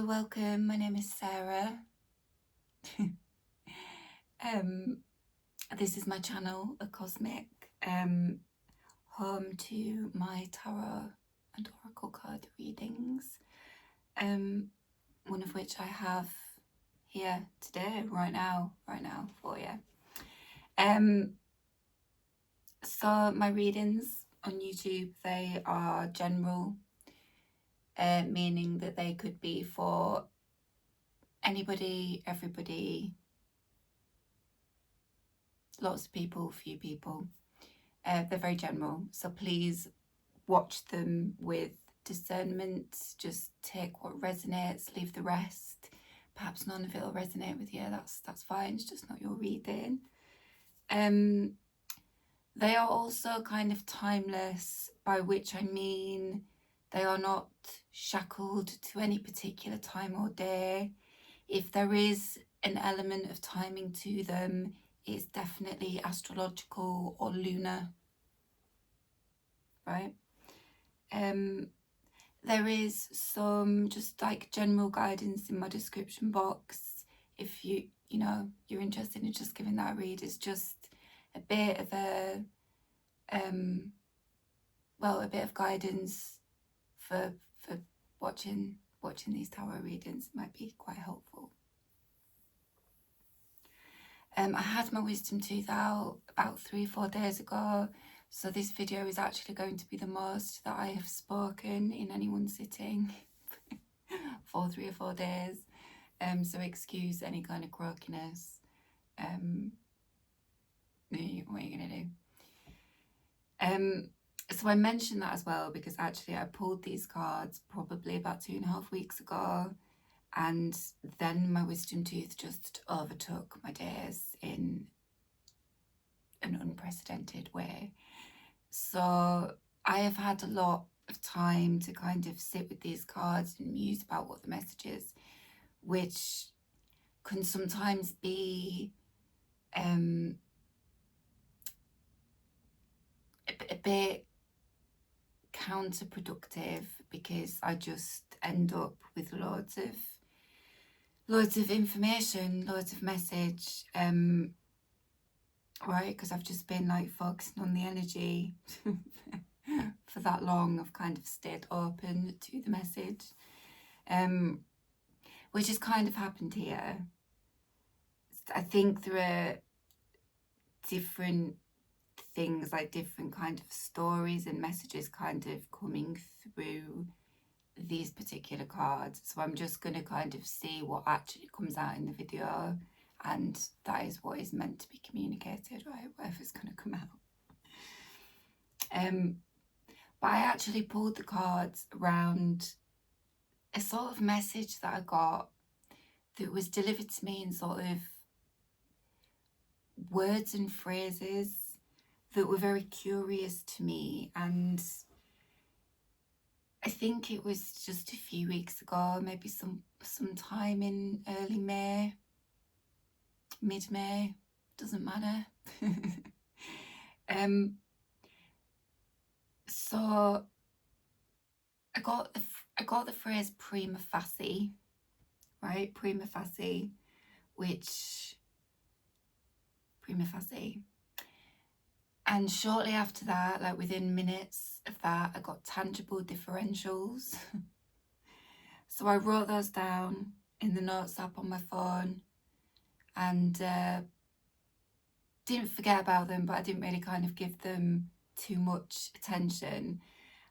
Hello, welcome. My name is Sarah. This is my channel, Occosmik, home to my tarot and oracle card readings, one of which I have here today, right now for you. So my readings on YouTube, they are general, meaning that they could be for anybody, everybody, lots of people, few people. They're very general, so please watch them with discernment. Just take what resonates, leave the rest. Perhaps none of it will resonate with you. That's fine. It's just not your reading. They are also kind of timeless, by which I mean they are not shackled to any particular time or day. If there is an element of timing to them, it's definitely astrological or lunar, right? There is some just like general guidance in my description box. If you're interested in just giving that a read. It's just a bit of a bit of guidance for watching these tarot readings. It might be quite helpful. I had my wisdom tooth out about 3-4 days ago, so this video is actually going to be the most that I have spoken in any one sitting for 3 or 4 days. So excuse any kind of croakiness. What are you gonna do? So I mentioned that as well because actually I pulled these cards probably about 2.5 weeks ago, and then my wisdom tooth just overtook my days in an unprecedented way. So I have had a lot of time to kind of sit with these cards and muse about what the message is, which can sometimes be a bit counterproductive, because I just end up with loads of information, loads of message, right? Because I've just been like focusing on the energy for that long. I've kind of stayed open to the message, which has kind of happened here. I think there are different things, like different kind of stories and messages kind of coming through these particular cards. So I'm just going to kind of see what actually comes out in the video, and that is what is meant to be communicated, right? Whatever's going to come out. But I actually pulled the cards around a sort of message that I got that was delivered to me in sort of words and phrases that were very curious to me. And I think it was just a few weeks ago, maybe some time in early May, mid-May, doesn't matter. So I got the phrase Prima Facie, right? Prima Facie, and shortly after that, like within minutes of that, I got tangible differentials. So I wrote those down in the notes app on my phone, and didn't forget about them, but I didn't really kind of give them too much attention.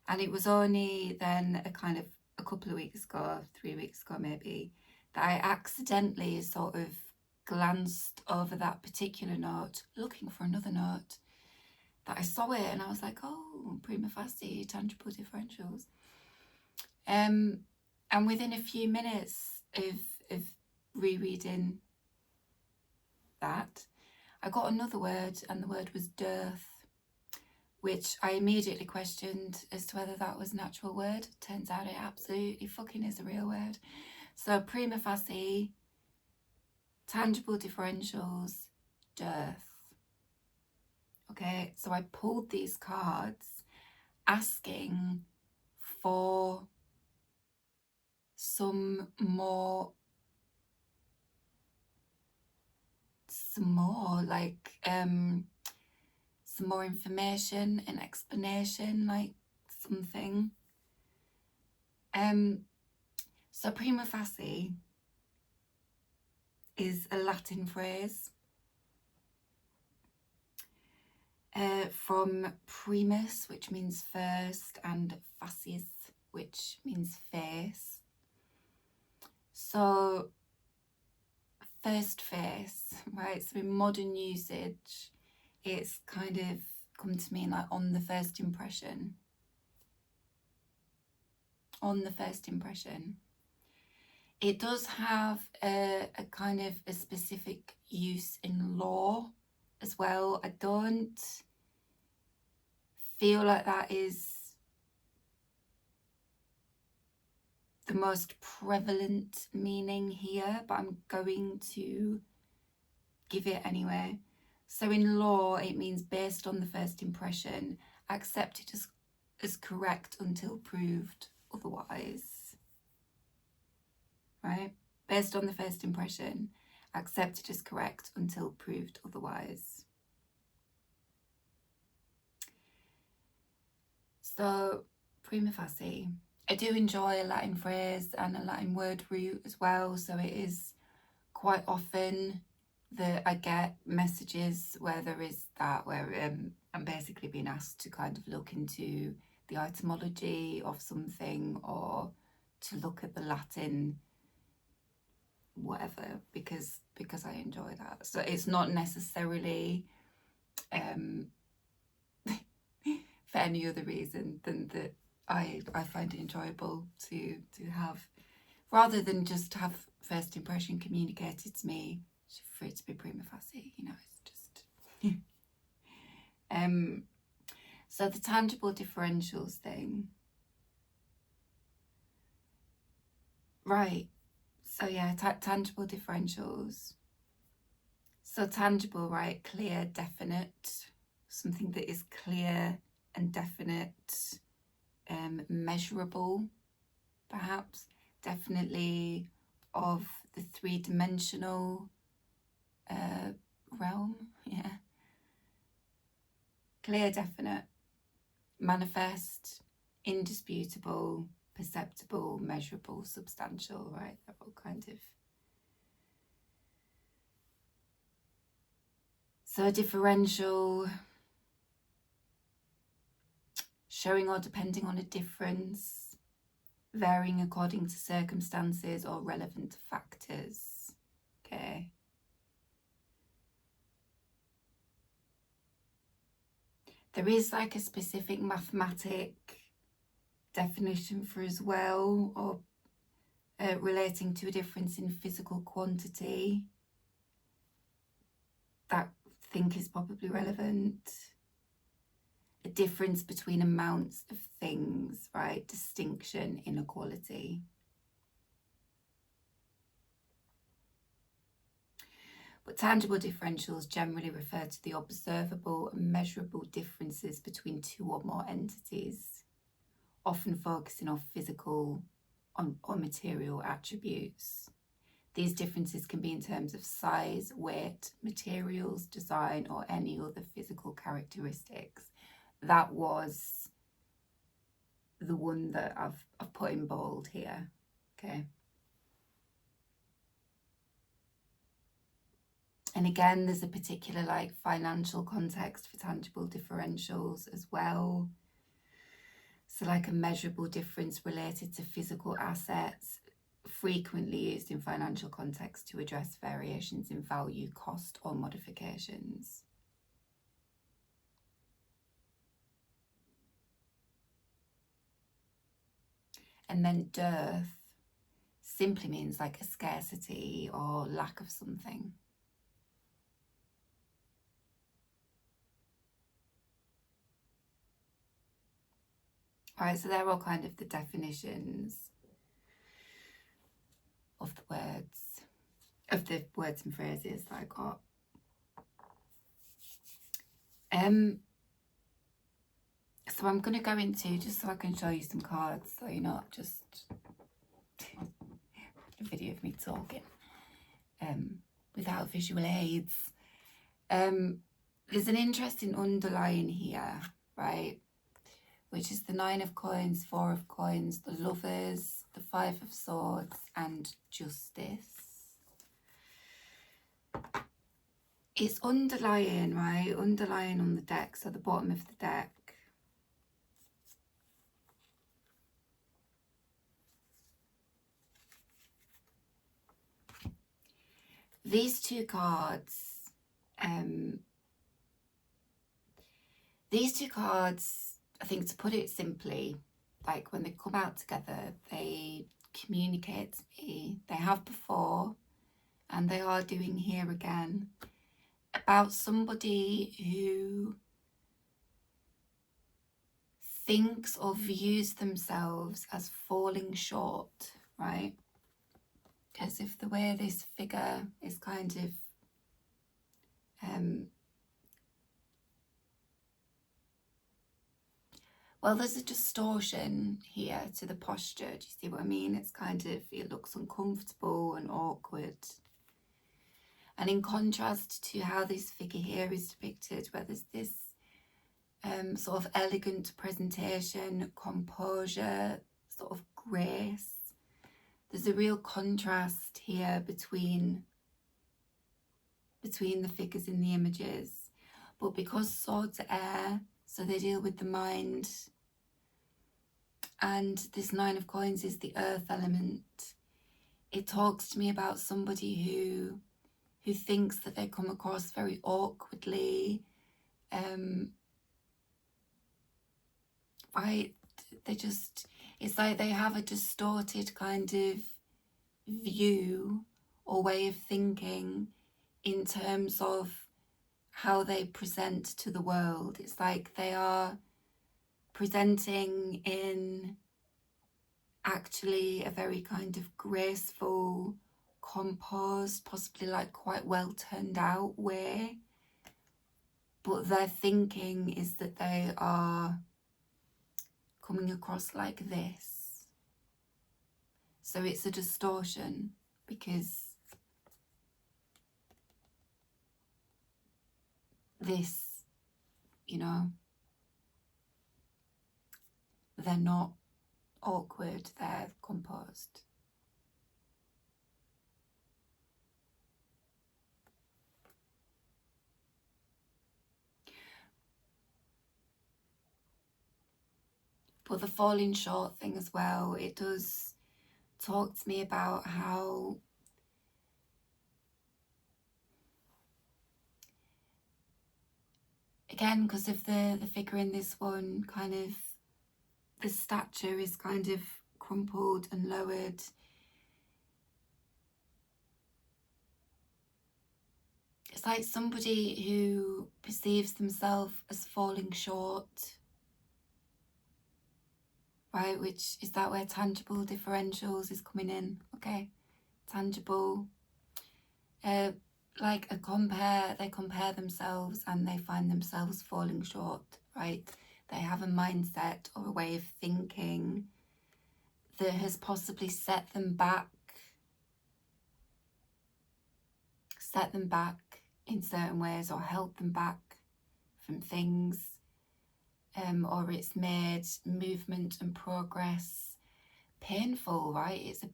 And it was only then a couple of weeks ago, 3 weeks ago maybe, that I accidentally sort of glanced over that particular note, looking for another note, that I saw it and I was like, oh, Prima Facie, tangible differentials. And within a few minutes of rereading that, I got another word, and the word was dearth, which I immediately questioned as to whether that was an actual word. Turns out it absolutely fucking is a real word. So Prima Facie, tangible differentials, dearth. Okay, so I pulled these cards asking for some more like some more information and explanation, like something. So prima facie is a Latin phrase from primus, which means first, and facies, which means face. So first face, right? So in modern usage, it's kind of come to mean like on the first impression. On the first impression. It does have a kind of a specific use in law as well. I don't feel like that is the most prevalent meaning here, but I'm going to give it anyway. So in law, it means based on the first impression, accepted as correct until proved otherwise. Right? Based on the first impression, accepted as correct until proved otherwise. So, prima facie. I do enjoy a Latin phrase and a Latin word root as well, so it is quite often that I get messages where there is that, where I'm basically being asked to kind of look into the etymology of something or to look at the Latin whatever, because I enjoy that. So it's not necessarily for any other reason than that I find it enjoyable to have, rather than just have first impression communicated to me, for it to be prima facie, you know, it's just so the tangible differentials thing, right? So yeah, tangible differentials. So tangible, right? Clear, definite, something that is clear and definite, measurable, perhaps, definitely of the three-dimensional realm, yeah. Clear, definite, manifest, indisputable, perceptible, measurable, substantial, right? They're all kind of. So a differential, showing or depending on a difference, varying according to circumstances or relevant factors, okay? There is like a specific mathematic definition for as well, or relating to a difference in physical quantity that I think is probably relevant. A difference between amounts of things, right? Distinction, inequality. But tangible differentials generally refer to the observable and measurable differences between two or more entities, often focusing on physical or material attributes. These differences can be in terms of size, weight, materials, design, or any other physical characteristics. That was the one that I've put in bold here, okay? And again, there's a particular like financial context for tangible differentials as well. So like a measurable difference related to physical assets, frequently used in financial context to address variations in value, cost, or modifications. And then dearth simply means like a scarcity or lack of something. All right, so they're all kind of the definitions of the words and phrases that I got. So I'm going to go into, just so I can show you some cards, so you're not just a video of me talking without visual aids. There's an interesting underlying here, right? Which is the 9 of coins, 4 of coins, the lovers, the 5 of swords, and justice. It's underlying, right? Underlying on the deck, so the bottom of the deck. These two cards, I think, to put it simply, like when they come out together, they communicate to me, they have before, and they are doing here again, about somebody who thinks or views themselves as falling short, right? As if the way this figure is kind of well, there's a distortion here to the posture. Do you see what I mean? It's kind of, it looks uncomfortable and awkward. And in contrast to how this figure here is depicted, where there's this sort of elegant presentation, composure, sort of grace, there's a real contrast here between the figures in the images. But because swords are air, so they deal with the mind, and this 9 of coins is the earth element, it talks to me about somebody who thinks that they come across very awkwardly, right? It's like they have a distorted kind of view or way of thinking in terms of how they present to the world. It's like they are presenting in actually a very kind of graceful, composed, possibly like quite well turned out way, but their thinking is that they are coming across like this. So it's a distortion, because this, you know, they're not awkward, they're composed. But the falling short thing as well, it does talk to me about how again, because of the figure in this one, kind of the stature is kind of crumpled and lowered. It's like somebody who perceives themselves as falling short, right? Which is that where tangible differentials is coming in, okay? Tangible. Like they compare themselves and they find themselves falling short, right? They have a mindset or a way of thinking that has possibly set them back in certain ways, or held them back from things, or it's made movement and progress painful, right? It's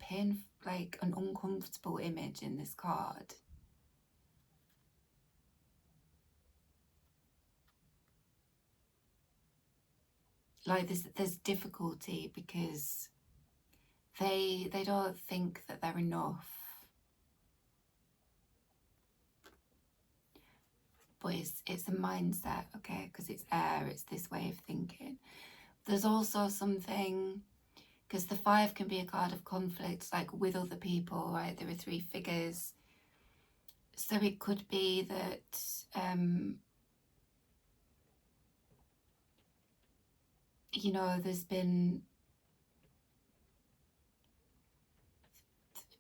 like an uncomfortable image in this card. Like there's difficulty because they don't think that they're enough. But it's a mindset, okay? Because it's air, it's this way of thinking. There's also something, because the 5 can be a card of conflict, like with other people, right? There are 3 figures. So it could be that, you know, there's been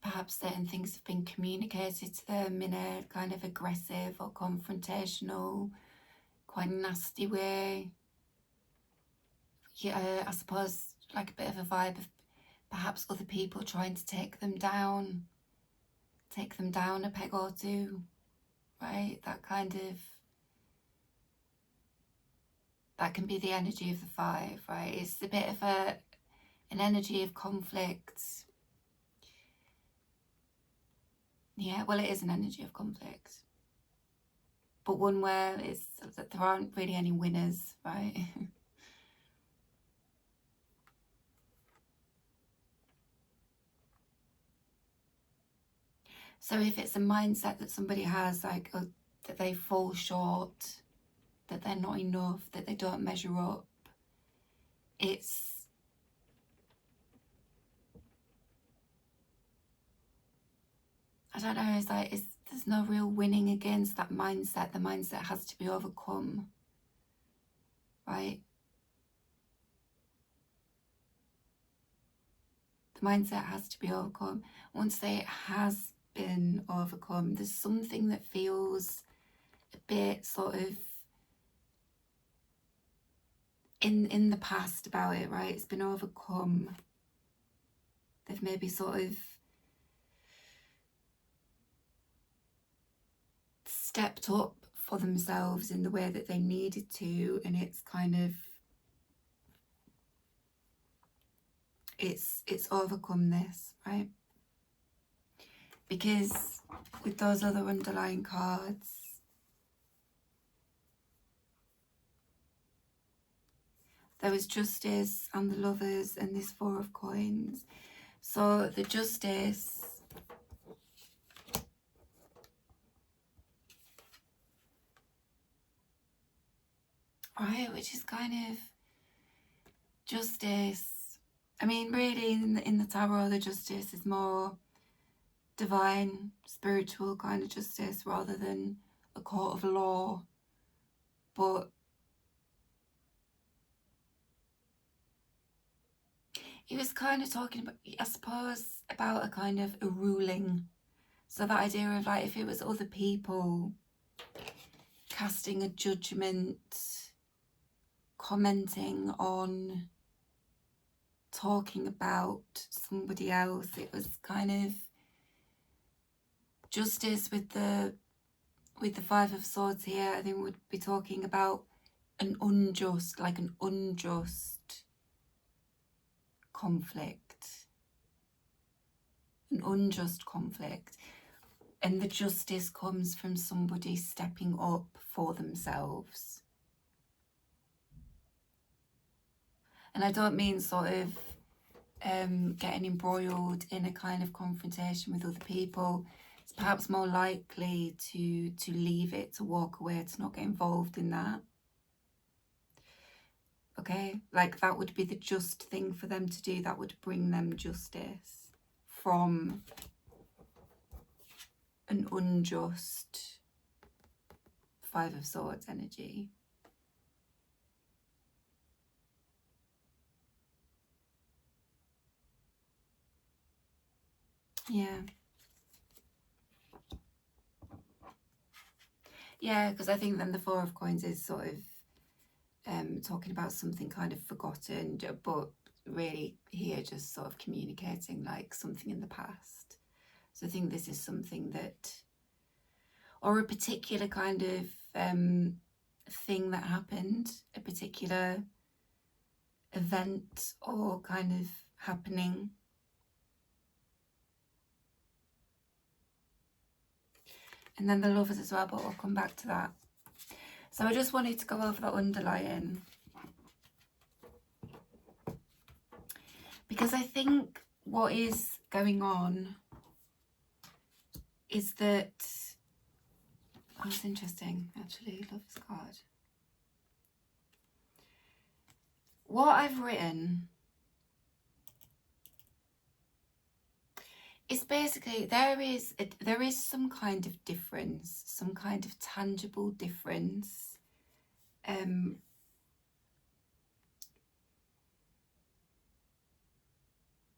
perhaps certain things have been communicated to them in a kind of aggressive or confrontational, quite nasty way. Yeah, I suppose like a bit of a vibe of perhaps other people trying to take them down a peg or two, right? That can be the energy of the 5, right? It's a bit of an energy of conflict. Yeah, well, it is an energy of conflict, but one where there aren't really any winners, right? So if it's a mindset that somebody has, like, oh, that they fall short, that they're not enough, that they don't measure up, I don't know, it's like there's no real winning against that mindset. The mindset has to be overcome, right? The mindset has to be overcome. Once it has been overcome, there's something that feels a bit sort of in the past about it, right? It's been overcome. They've maybe sort of stepped up for themselves in the way that they needed to, and it's kind of it's overcome this, right? Because with those other underlying cards, there was Justice and the Lovers and this 4 of Coins. So the Justice, right, which is kind of justice. I mean, really, in the Tarot, the Justice is more divine, spiritual kind of justice rather than a court of law. But he was kind of talking about, I suppose, about a kind of a ruling. So that idea of, like, if it was other people casting a judgment, commenting on, talking about somebody else, it was kind of justice with the 5 of Swords here. I think would be talking about an unjust conflict, an unjust conflict. And the justice comes from somebody stepping up for themselves. And I don't mean sort of getting embroiled in a kind of confrontation with other people. It's perhaps more likely to leave it, to walk away, to not get involved in that. Okay, like that would be the just thing for them to do. That would bring them justice from an unjust 5 of Swords energy. Yeah. Yeah, because I think then the 4 of Coins is sort of talking about something kind of forgotten, but really here just sort of communicating like something in the past. So I think this is something that, or a particular kind of thing that happened, a particular event or kind of happening. And then the Lovers as well, but we'll come back to that. So I just wanted to go over the underlying, because I think what is going on is that, oh, it's interesting actually, Lover's card. What I've written is basically there is some kind of difference, some kind of tangible difference.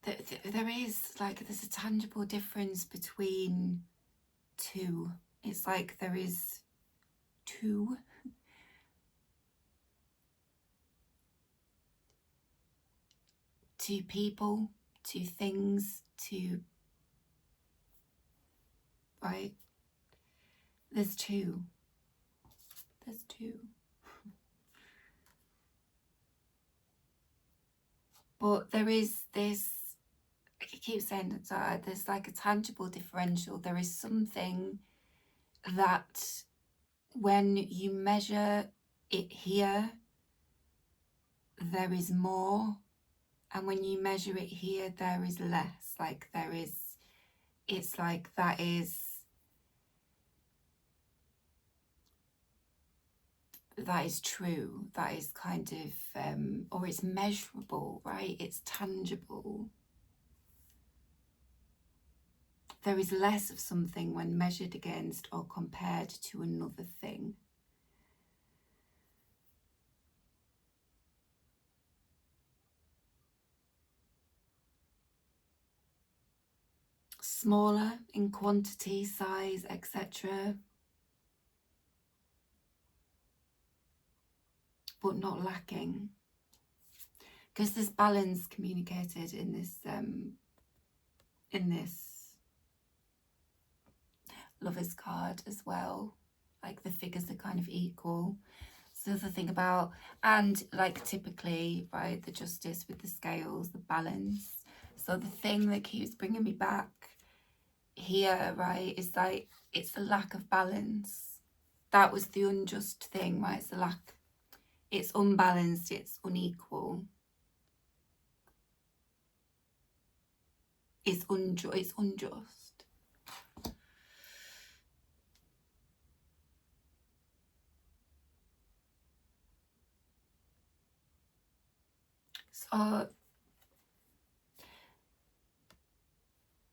There's a tangible difference between two. It's like there is two people, to things to, right? There's two. There's two. But there is this, I keep saying that there's like a tangible differential. There is something that when you measure it here, there is more. And when you measure it here, there is less. Like there is, it's like that is true. That is kind of, or it's measurable, right? It's tangible. There is less of something when measured against or compared to another thing. Smaller in quantity, size, etc. But not lacking. Because there's balance communicated in this Lover's card as well. Like the figures are kind of equal. So the thing about, and like typically, right, the justice with the scales, the balance. So the thing that keeps bringing me back here, right, is like, it's the lack of balance. That was the unjust thing, right? It's the lack, it's unbalanced, it's unequal. It's unjust. So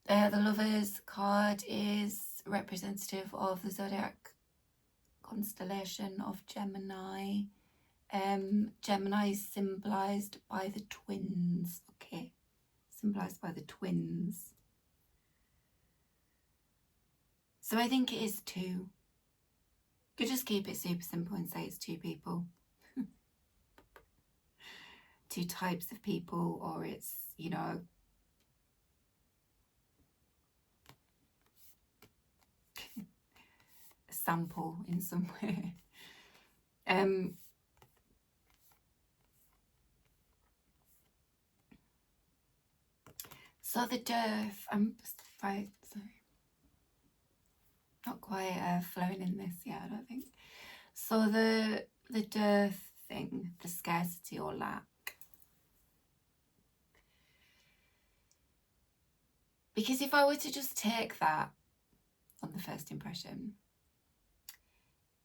the Lovers card is representative of the zodiac constellation of Gemini. Gemini is symbolized by the twins. Okay, symbolized by the twins. So I think it is two. You could just keep it super simple and say it's two people. Two types of people, or it's, you know, a sample in some way. So the dearth, I'm just right, sorry, not quite flowing in this yet, I don't think. So the dearth thing, the scarcity or lack. Because if I were to just take that on the first impression,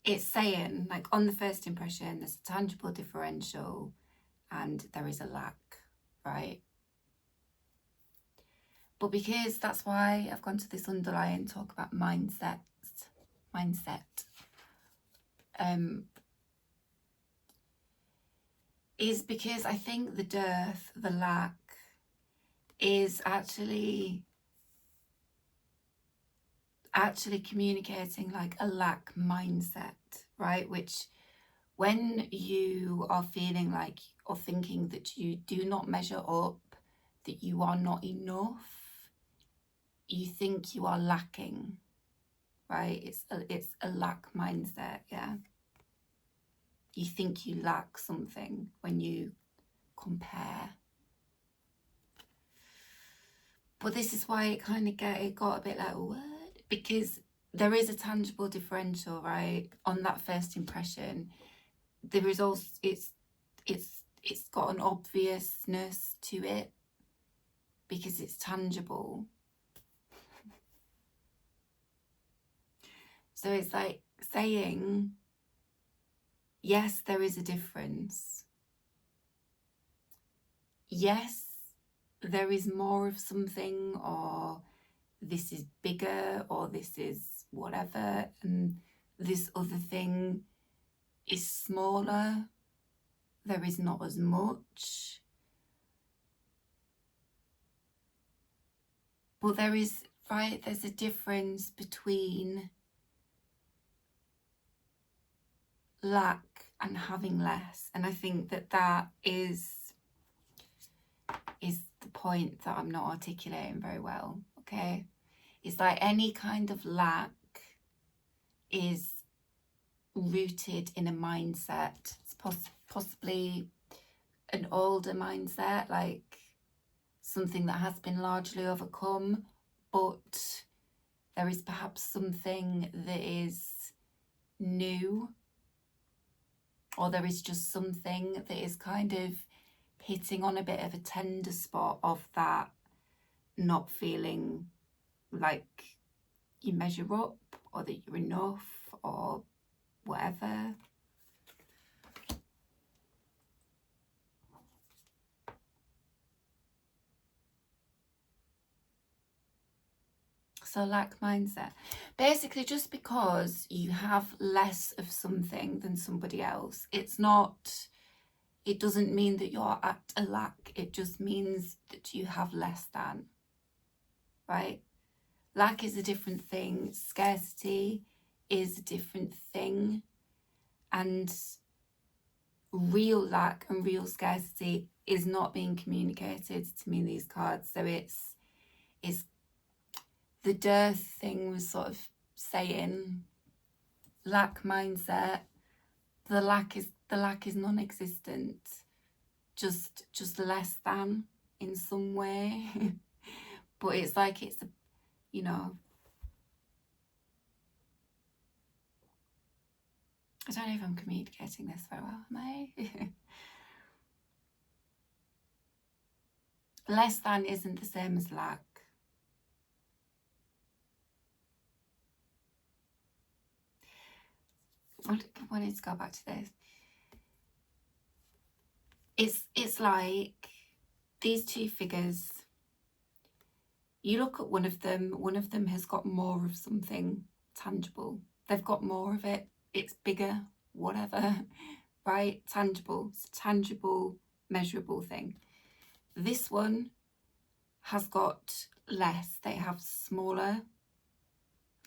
it's saying, like, on the first impression, there's a tangible differential and there is a lack, right? But because that's why I've gone to this underlying talk about mindset, is because I think the dearth, the lack, is actually communicating like a lack mindset, right? Which when you are feeling like or thinking that you do not measure up, that you are not enough, you think you are lacking, right? It's a lack mindset, yeah. You think you lack something when you compare. But this is why it kind of got a bit like, what? Because there is a tangible differential, right? On that first impression, the results, it's got an obviousness to it because it's tangible. So it's like saying, yes, there is a difference. Yes, there is more of something, or this is bigger, or this is whatever, and this other thing is smaller. There is not as much. But there is, right, there's a difference between lack and having less. And I think that is the point that I'm not articulating very well, okay? It's like any kind of lack is rooted in a mindset. It's possibly an older mindset, like something that has been largely overcome, but there is perhaps something that is new, or there is just something that is kind of hitting on a bit of a tender spot of that not feeling like you measure up or that you're enough or whatever. So lack mindset. Basically, just because you have less of something than somebody else, it doesn't mean that you're at a lack. It just means that you have less than, right? Lack is a different thing. Scarcity is a different thing. And real lack and real scarcity is not being communicated to me in these cards. So it's the dearth thing was sort of saying lack mindset. The lack is non-existent, just less than in some way. But it's like it's, you know, I don't know if I'm communicating this very well, am I? Less than isn't the same as lack. I wanted to go back to this. It's like these two figures. You look at one of them has got more of something tangible. They've got more of it. It's bigger, whatever, right? Tangible. It's a tangible, measurable thing. This one has got less. They have smaller,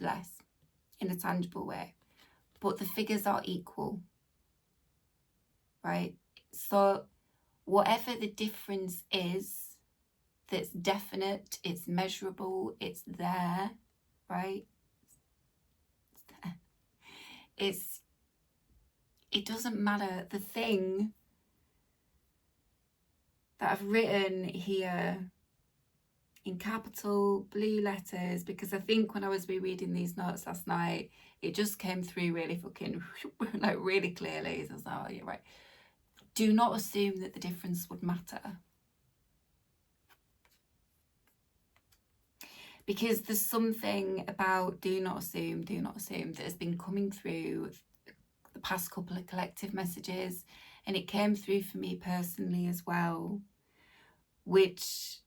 less, in a tangible way. But the figures are equal, right? So whatever the difference is, that's definite, it's measurable, it's there, right? It doesn't matter. The thing that I've written here in capital blue letters, because I think when I was rereading these notes last night, it just came through really fucking like really clearly. So I was like, oh, you're right. Do not assume that the difference would matter. Because there's something about do not assume that has been coming through the past couple of collective messages, and it came through for me personally as well, which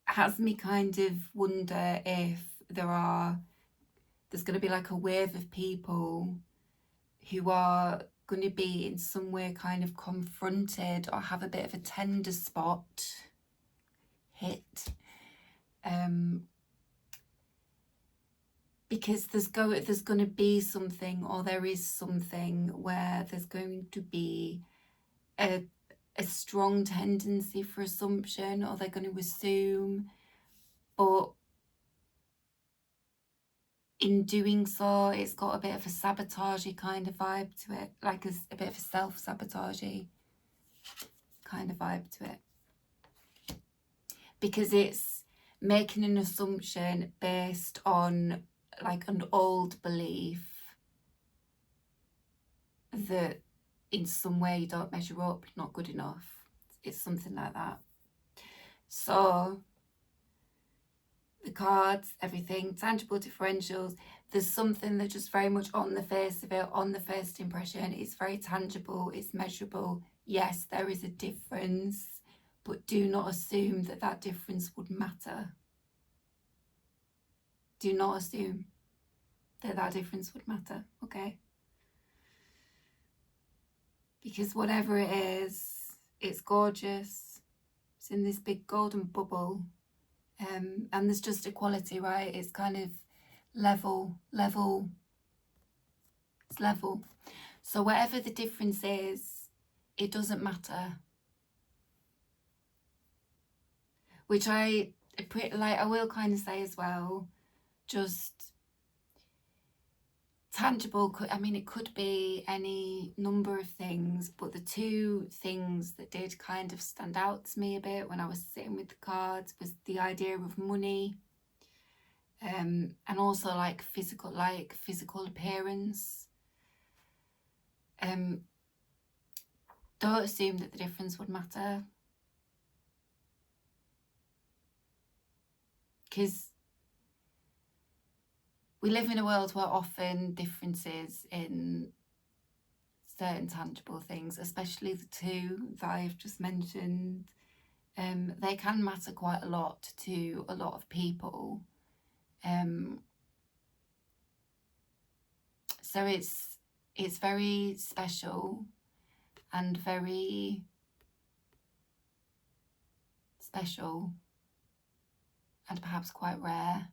has me kind of wonder if there's going to be like a wave of people who are going to be in some way kind of confronted or have a bit of a tender spot hit, because there's going to be something, or there is something where there's going to be a strong tendency for assumption, or they're going to assume, but in doing so, it's got a bit of a sabotagey kind of vibe to it, like a bit of a self-sabotagey kind of vibe to it. Because it's making an assumption based on like an old belief that in some way you don't measure up, you're not good enough. It's something like that. So the cards, everything, tangible differentials, there's something that just very much on the face of it, on the first impression, it's very tangible, it's measurable. Yes, there is a difference, but do not assume that that difference would matter. Do not assume that that difference would matter, okay? Because whatever it is, it's gorgeous. It's in this big golden bubble. And there's just equality, right? It's kind of level. It's level. So whatever the difference is, it doesn't matter. which I will kind of say as well, just tangible. It could be any number of things, but the two things that did kind of stand out to me a bit when I was sitting with the cards was the idea of money, and also like physical appearance. Don't assume that the difference would matter, because we live in a world where often differences in certain tangible things, especially the two that I've just mentioned, they can matter quite a lot to a lot of people. So it's very special and very special and perhaps quite rare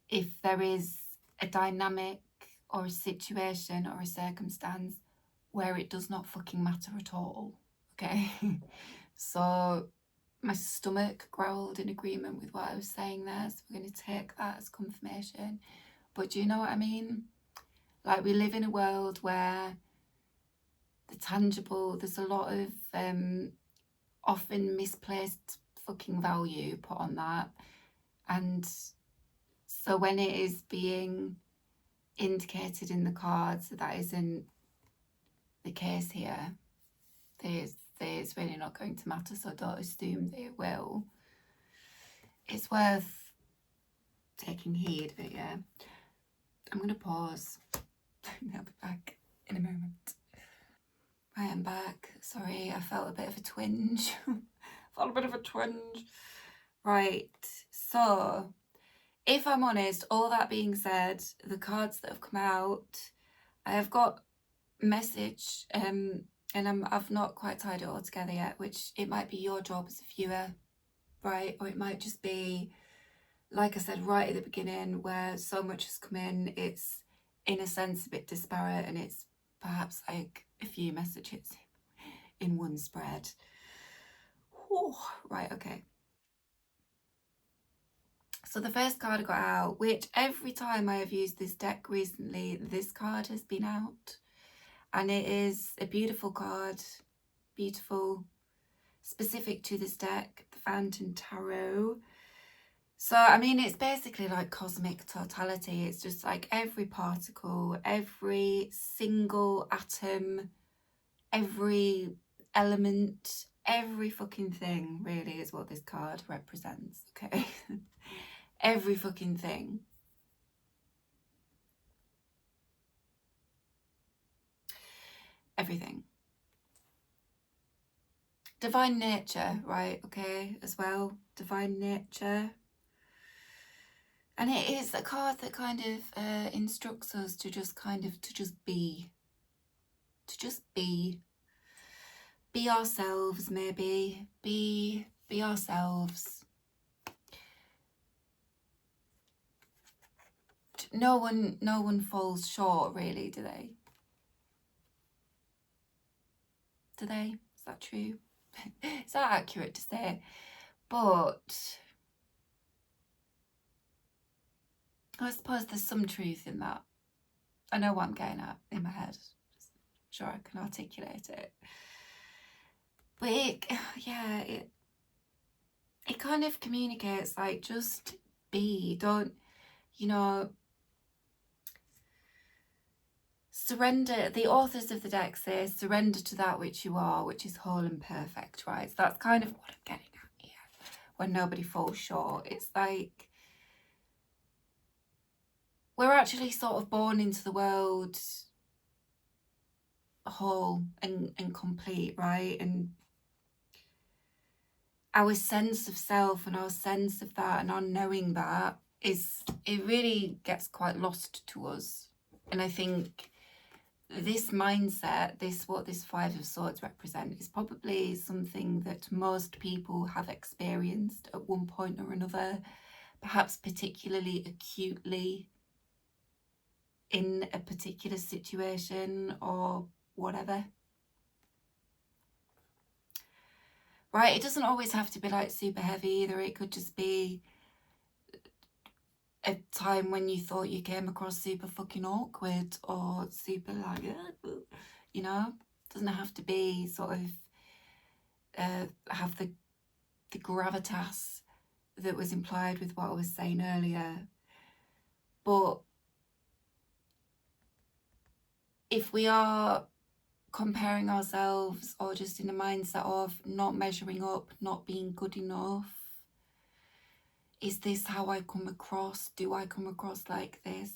if there is a dynamic or a situation or a circumstance where it does not fucking matter at all, okay? So my stomach growled in agreement with what I was saying there, so we're going to take that as confirmation. But do you know what I mean? Like, we live in a world where the tangible, there's a lot of often misplaced fucking value put on that. And so when it is being indicated in the cards that isn't the case here, it's really not going to matter, so don't assume that it will. It's worth taking heed, but yeah. I'm going to pause. I'll be back in a moment. I am back. Sorry, I felt a bit of a twinge. Right, so if I'm honest, all that being said, the cards that have come out, I have got a message, and I've not quite tied it all together yet, which it might be your job as a viewer, right? Or it might just be, like I said right at the beginning, where so much has come in, it's in a sense a bit disparate, and it's perhaps like a few messages in one spread. Whew. Right, okay. So the first card I got out, which every time I have used this deck recently, this card has been out. And it is a beautiful card, beautiful, specific to this deck, the Fountain Tarot. So, it's basically like cosmic totality. It's just like every particle, every single atom, every element, every fucking thing really is what this card represents, okay? Every fucking thing. Everything. Divine nature, right, okay, as well. Divine nature. And it is a card that kind of instructs us to just be. To just be. Be ourselves, maybe. Be ourselves. No one falls short, really, do they? Do they? Is that true? Is that accurate to say? But I suppose there's some truth in that. I know what I'm getting at in my head. Just sure I can articulate it. But it kind of communicates, like, just be. Don't, surrender. The authors of the deck say surrender to that which you are, which is whole and perfect, right? So that's kind of what I'm getting at here. When nobody falls short, it's like we're actually sort of born into the world whole and complete, right? And our sense of self and our sense of that and our knowing that it really gets quite lost to us. And I think this mindset, what this Five of Swords represent, is probably something that most people have experienced at one point or another, perhaps particularly acutely in a particular situation or whatever. right? It doesn't always have to be like super heavy either. It could just be a time when you thought you came across super fucking awkward or super like, you know, doesn't have to be sort of have the gravitas that was implied with what I was saying earlier. But if we are comparing ourselves or just in a mindset of not measuring up, not being good enough, is this how I come across? Do I come across like this?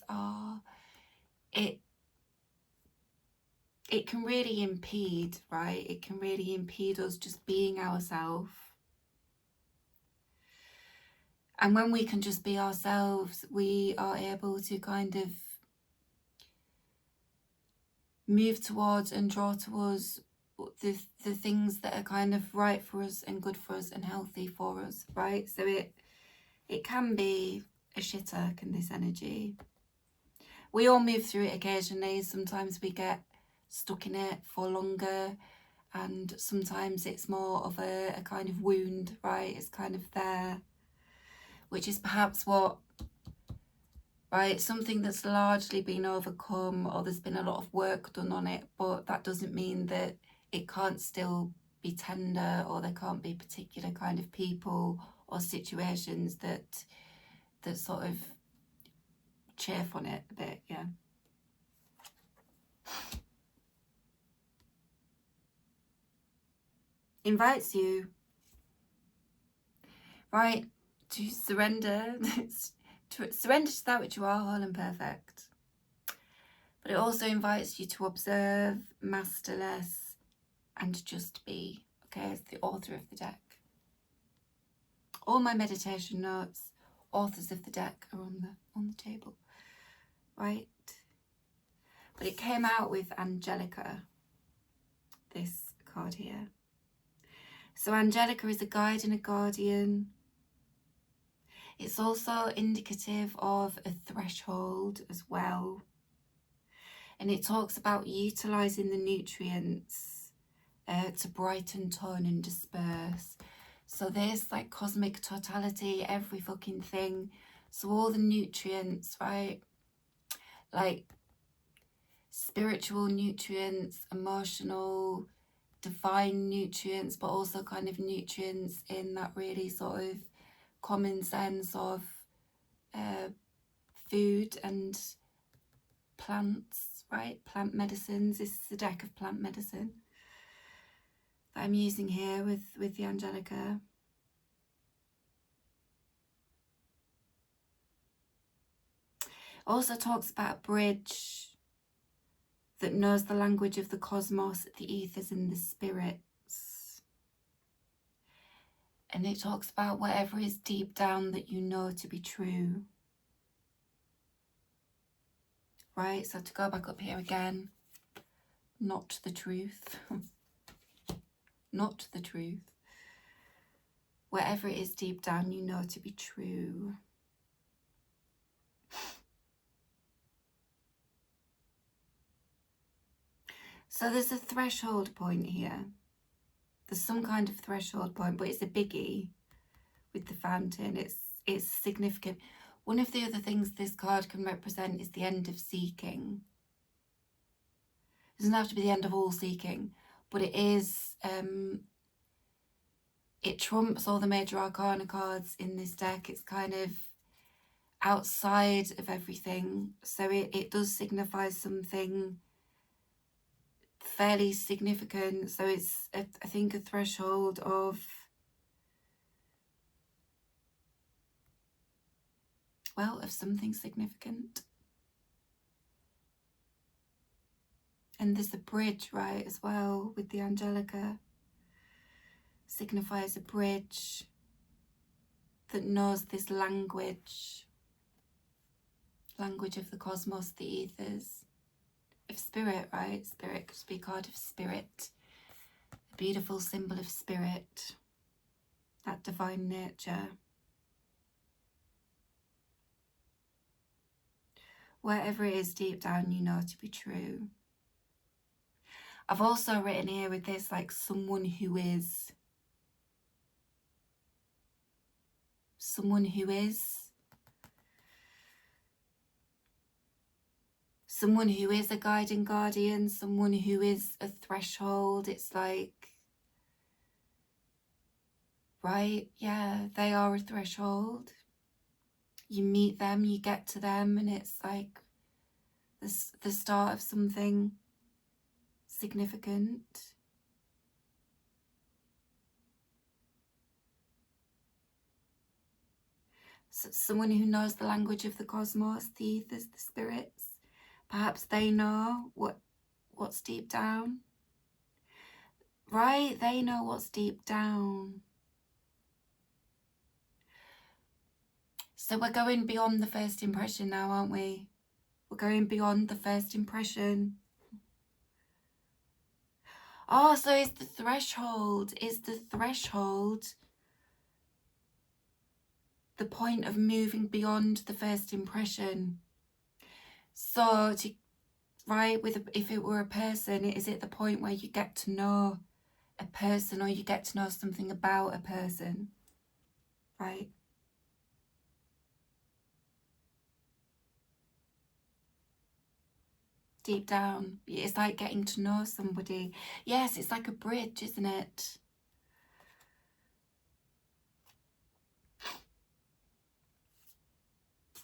It can really impede, right? It can really impede us just being ourselves. And when we can just be ourselves, we are able to kind of move towards and draw towards the things that are kind of right for us and good for us and healthy for us, right? So it can be a shitter, can this energy. We all move through it occasionally. Sometimes we get stuck in it for longer, and sometimes it's more of a kind of wound, right? It's kind of there, which is perhaps what, right, something that's largely been overcome, or there's been a lot of work done on it, but that doesn't mean that it can't still be tender, or there can't be particular kind of people or situations that sort of chafe on it a bit, yeah. Invites you, right, to surrender, to surrender to that which you are, whole and perfect. But it also invites you to observe, master less, and just be. Okay, it's the author of the deck. All my meditation notes, authors of the deck, are on the table, right? But it came out with Angelica, this card here. So Angelica is a guide and a guardian. It's also indicative of a threshold as well. And it talks about utilising the nutrients to brighten, tone and disperse. So there's like cosmic totality, every fucking thing. So all the nutrients, right? Like spiritual nutrients, emotional, divine nutrients, but also kind of nutrients in that really sort of common sense of food and plants, right? Plant medicines. This is a deck of plant medicine that I'm using here with the Angelica. Also talks about a bridge that knows the language of the cosmos, the ethers and the spirits. And it talks about whatever is deep down that you know to be true. Right, so to go back up here again, not the truth. Not the truth. Whatever it is deep down you know to be true. So there's a threshold point here. There's some kind of threshold point, but it's a biggie with the fountain. It's significant. One of the other things this card can represent is the end of seeking. It doesn't have to be the end of all seeking, but it is, it trumps all the major arcana cards in this deck. It's kind of outside of everything. So it does signify something fairly significant. So it's, I think, a threshold of, well, of something significant. And there's a bridge, right, as well, with the Angelica. Signifies a bridge that knows this language of the cosmos, the ethers, of spirit, right? Spirit could be a card of spirit, a beautiful symbol of spirit, that divine nature. Wherever it is deep down you know to be true. I've also written here with this, like, someone who is, someone who is a guiding guardian, someone who is a threshold. It's like, right, yeah, they are a threshold. You meet them, you get to them, and it's like the start of something significant. So someone who knows the language of the cosmos, the ethers, the spirits. Perhaps they know what's deep down. Right, they know what's deep down. So we're going beyond the first impression now, aren't we? We're going beyond the first impression. Oh, so is the threshold the point of moving beyond the first impression? So, if it were a person, is it the point where you get to know a person, or you get to know something about a person, right? Deep down, it's like getting to know somebody. Yes, it's like a bridge, isn't it?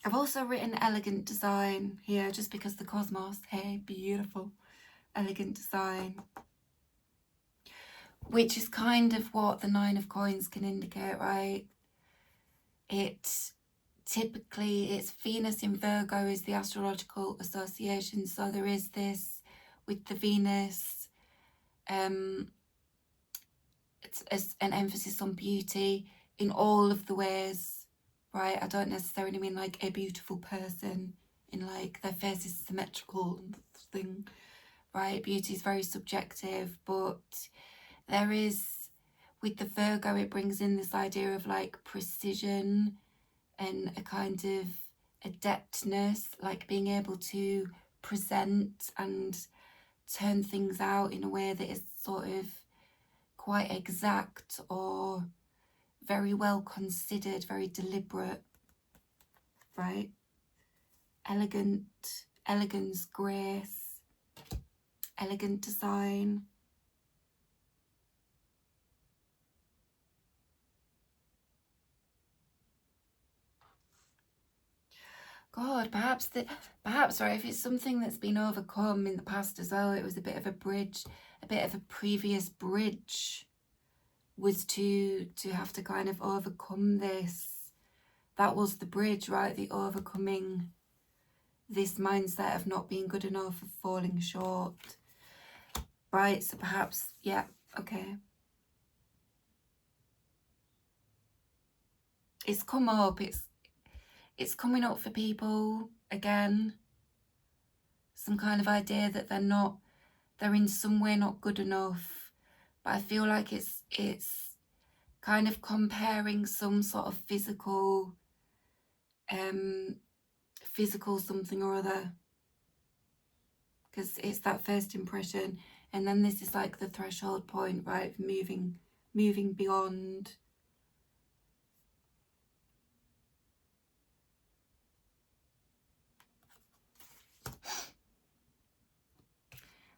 I've also written elegant design here, just because the cosmos, hey, beautiful, elegant design, which is kind of what the Nine of Coins can indicate, right? Typically, it's Venus in Virgo is the astrological association, so there is this with the Venus, it's an emphasis on beauty in all of the ways, right? I don't necessarily mean like a beautiful person in like their face is symmetrical thing, right? Beauty is very subjective, but there is, with the Virgo, it brings in this idea of like precision and a kind of adeptness, like being able to present and turn things out in a way that is sort of quite exact or very well considered, very deliberate, right? Elegance, grace, elegant design. God, perhaps right, if it's something that's been overcome in the past as well, it was a bit of a bridge, a bit of a previous bridge was to have to kind of overcome this. That was the bridge, right? The overcoming this mindset of not being good enough, of falling short, right? So perhaps, yeah, okay. It's come up, it's coming up for people again. Some kind of idea that they're in some way not good enough. But I feel like it's kind of comparing some sort of physical something or other, because it's that first impression, and then this is like the threshold point, right? Moving beyond.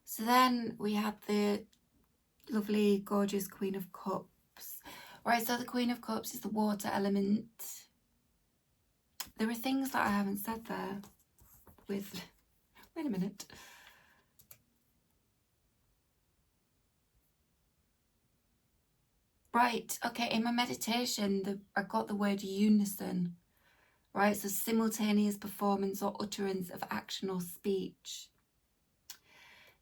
So then we had the lovely, gorgeous Queen of Cups. Right, so the Queen of Cups is the water element. There are things that I haven't said there with... Wait a minute. Right, okay, in my meditation, I got the word unison. Right, so simultaneous performance or utterance of action or speech.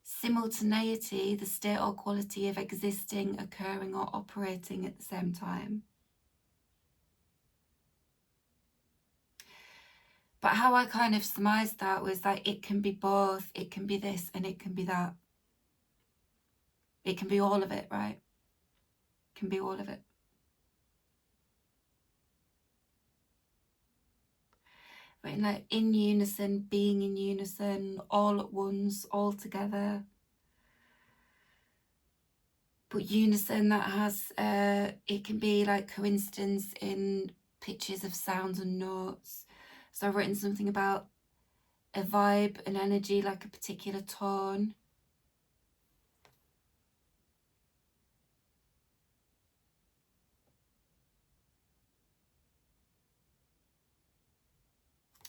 Simultaneity, the state or quality of existing, occurring or operating at the same time. But how I kind of surmised that was that it can be both, it can be this and it can be that. It can be all of it, right? It can be all of it. Right, like in unison, being in unison, all at once, all together. But unison that has, it can be like coincidence in pitches of sounds and notes. So I've written something about a vibe, an energy, like a particular tone.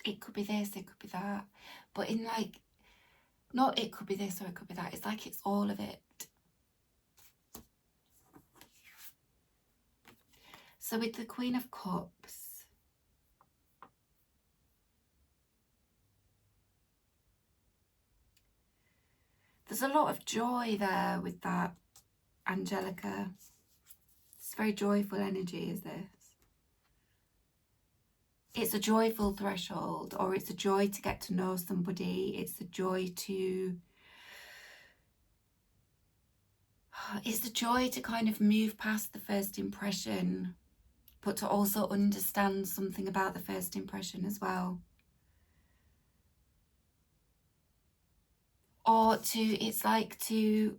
It could be this, it could be that. But in like, not it could be this or it could be that. It's like it's all of it. So with the Queen of Cups, there's a lot of joy there with that, Angelica. It's very joyful energy, is this? It's a joyful threshold, or it's a joy to get to know somebody. It's a joy to... It's the joy to kind of move past the first impression, but to also understand something about the first impression as well. Or to, it's like to...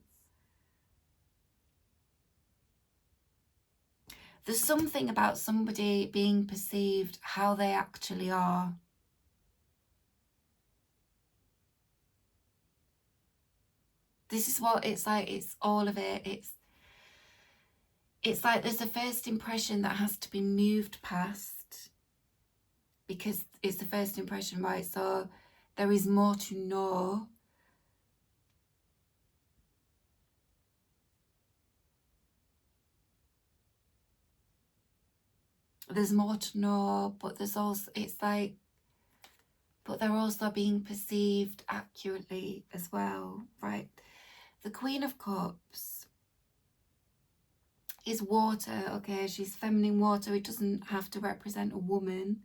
There's something about somebody being perceived how they actually are. This is what it's like. It's all of it. It's like there's a first impression that has to be moved past because it's the first impression, right? So there is more to know. There's more to know, but there's also, it's like, but they're also being perceived accurately as well, right? The Queen of Cups is water, okay? She's feminine water. It doesn't have to represent a woman.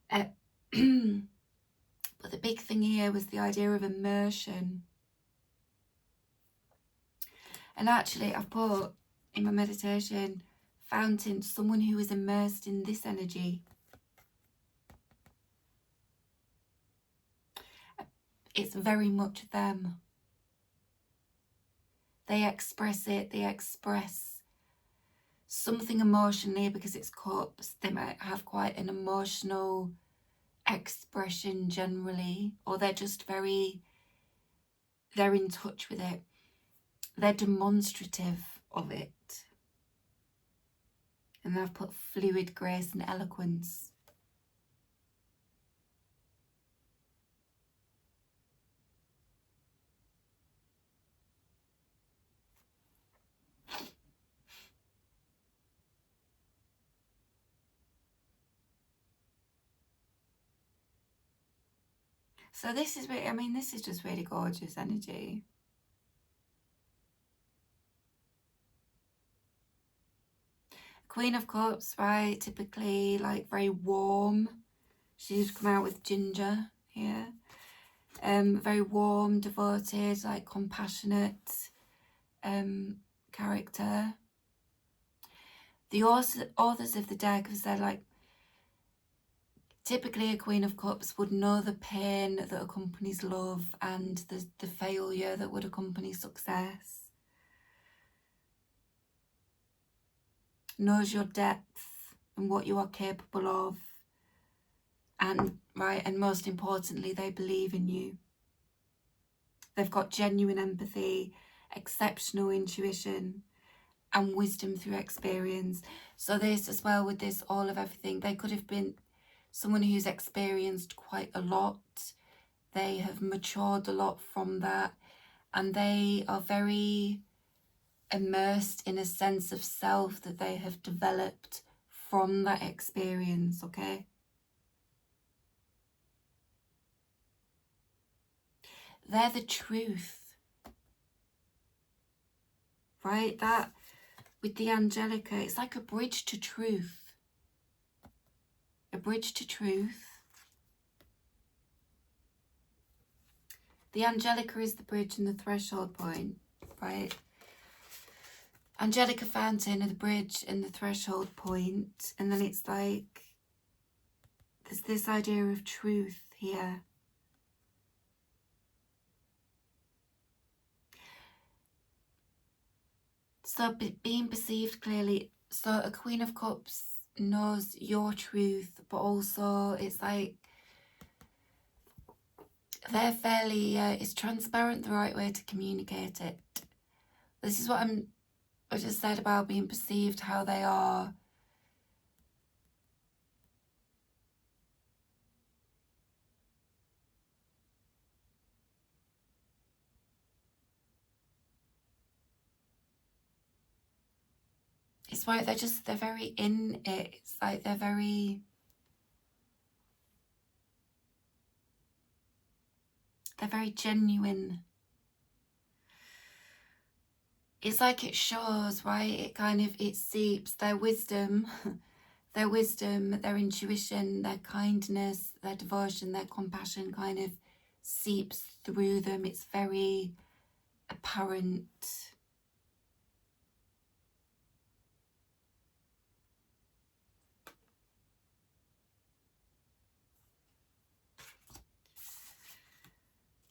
But the big thing here was the idea of immersion. And actually, I've put in my meditation, fountain, someone who is immersed in this energy. It's very much them. They express it, they express something emotionally because it's cups. They might have quite an emotional expression generally, or they're just very, they're in touch with it. They're demonstrative of it. And I've put fluid, grace and eloquence. So this is really, I mean, this is just really gorgeous energy. Queen of Cups, right? Typically like very warm. She's come out with ginger here. Very warm, devoted, like compassionate character. The authors of the deck have said, like, typically a Queen of Cups would know the pain that accompanies love and the failure that would accompany success. Knows your depth and what you are capable of. And, right, and most importantly, they believe in you. They've got genuine empathy, exceptional intuition, and wisdom through experience. So this as well, with this all of everything, they could have been someone who's experienced quite a lot. They have matured a lot from that, and they are very immersed in a sense of self that they have developed from that experience, okay? They're the truth, right? That with the Angelica, it's like a bridge to truth. A bridge to truth. The Angelica is the bridge and the threshold point, right? Angelica fountain are the bridge and the threshold point, and then it's like there's this idea of truth here. So being perceived clearly. So a Queen of Cups knows your truth, but also it's like they're fairly, it's transparent, the right way to communicate it. This is what I just said about being perceived, how they are. It's like they're very in it. It's like they're very genuine. It's like it shows, right? It seeps their wisdom, their intuition, their kindness, their devotion, their compassion kind of seeps through them. It's very apparent.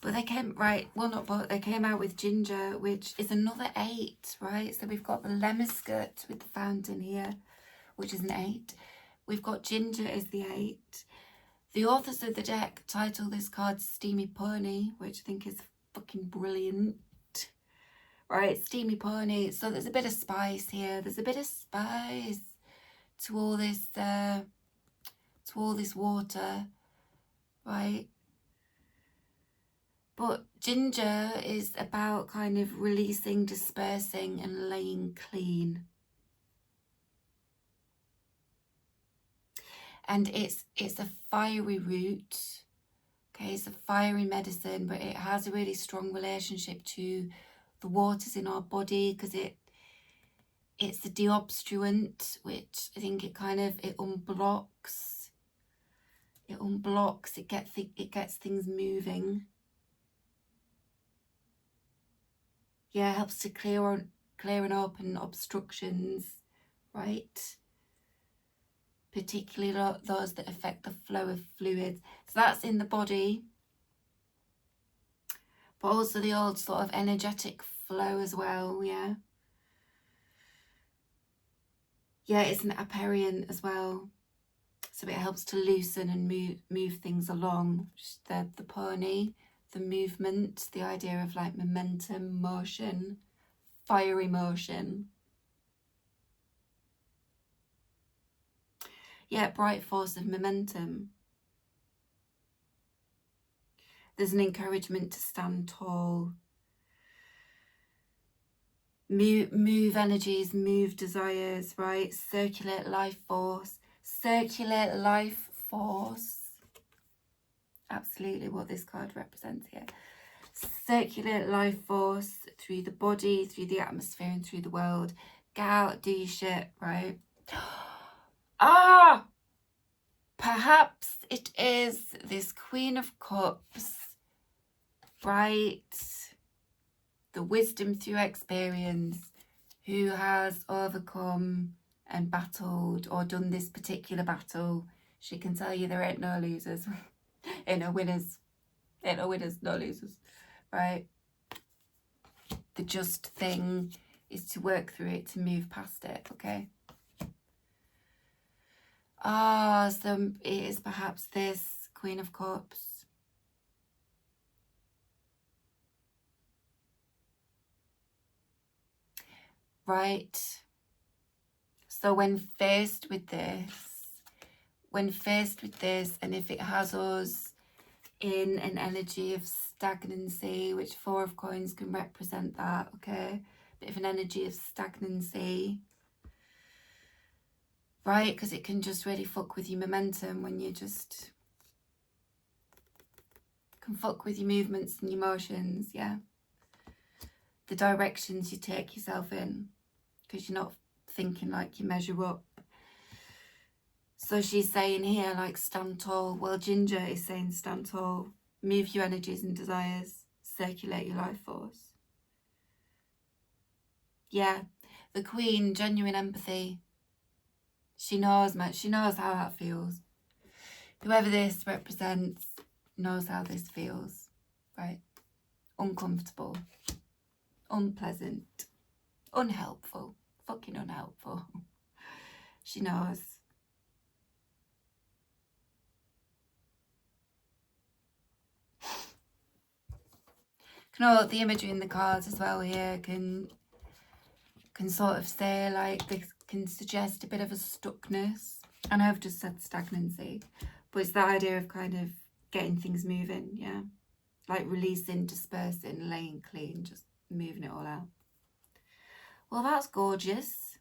But they came, right, well not but, they came out with Ginger, which is another 8, right? So we've got the Lemniscate with the fountain here, which is an 8. We've got Ginger as the 8. The authors of the deck title this card Steamy Pony, which I think is fucking brilliant. Right, Steamy Pony. So there's a bit of spice here. There's a bit of spice to all this water, right? But Ginger is about kind of releasing, dispersing and laying clean. And it's a fiery root. Okay, it's a fiery medicine, but it has a really strong relationship to the waters in our body, because it's a deobstruent, which I think it unblocks. It unblocks, it gets things moving. Yeah, helps to clearing up and obstructions, right? Particularly those that affect the flow of fluids. So that's in the body, but also the old sort of energetic flow as well, yeah. Yeah, it's an aperient as well. So it helps to loosen and move things along. The pony, the movement, the idea of like momentum, motion, fiery motion. Yeah, bright force of momentum. There's an encouragement to stand tall. Move energies, move desires, right? Circulate life force. Circulate life force. Absolutely what this card represents here. Circulate life force through the body, through the atmosphere and through the world. Get out, do your shit, right? Perhaps it is this Queen of Cups, right? The wisdom through experience, who has overcome and battled or done this particular battle. She can tell you there ain't no losers. Ain't no winners. Ain't no winners, no losers, right? The just thing is to work through it, to move past it, okay? So it is perhaps this Queen of Cups. Right? So when faced with this, and if it has us in an energy of stagnancy, which 4 of Coins can represent that, okay? Bit of an energy of stagnancy, right? Because it can just really fuck with your momentum when you just can fuck with your movements and your motions, yeah? The directions you take yourself in, because you're not thinking like you measure up. So she's saying here, like, stand tall. Well, Ginger is saying stand tall. Move your energies and desires. Circulate your life force. Yeah, the Queen, genuine empathy. She knows, man. She knows how that feels. Whoever this represents knows how this feels, right? Uncomfortable, unpleasant, unhelpful, fucking unhelpful. She knows. know, the imagery in the cards as well here can sort of say, like, they can suggest a bit of a stuckness. I know I've just said stagnancy, but it's that idea of kind of getting things moving, yeah. Like releasing, dispersing, laying clean, just moving it all out. Well, that's gorgeous.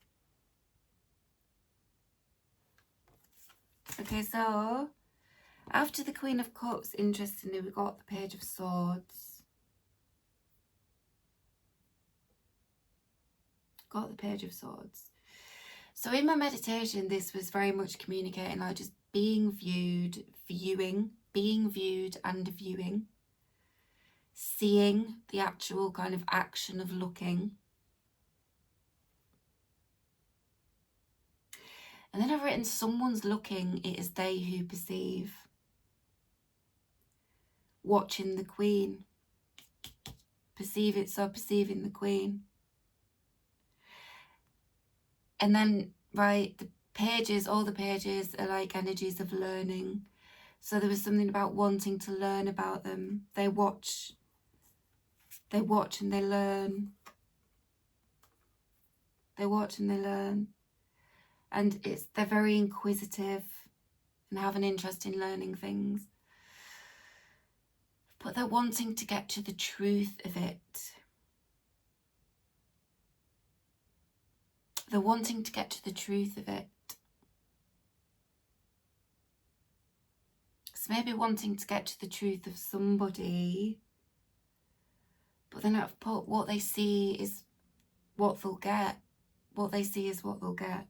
Okay, so after the Queen of Cups, interestingly, we got the Page of Swords. Got the Page of Swords. So in my meditation, this was very much communicating, like just being viewed, being viewed and viewing, seeing the actual kind of action of looking. And then I've written, someone's looking, it is they who perceive. Watching the Queen. Perceive it, so perceiving the Queen. And then, right, the pages, all the pages are like energies of learning. So there was something about wanting to learn about them. They watch and they learn. They watch and they learn. And they're very inquisitive and have an interest in learning things. But they're wanting to get to the truth of it. They're wanting to get to the truth of it. So maybe wanting to get to the truth of somebody, but then I've put what they see is what they'll get. What they see is what they'll get.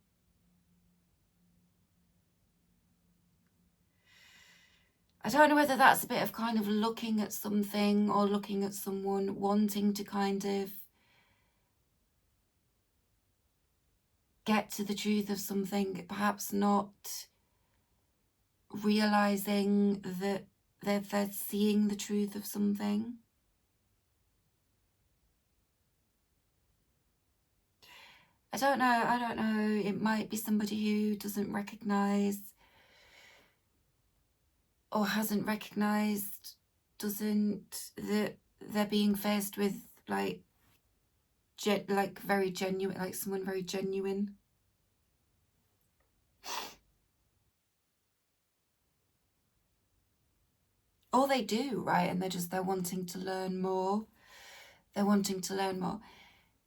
I don't know whether that's a bit of kind of looking at something or looking at someone, wanting to kind of get to the truth of something, perhaps not realizing that they're seeing the truth of something. I don't know. It might be somebody who doesn't recognize or hasn't recognized, that they're being faced with like very genuine, like someone very genuine. Or they do, right? And they're wanting to learn more. They're wanting to learn more.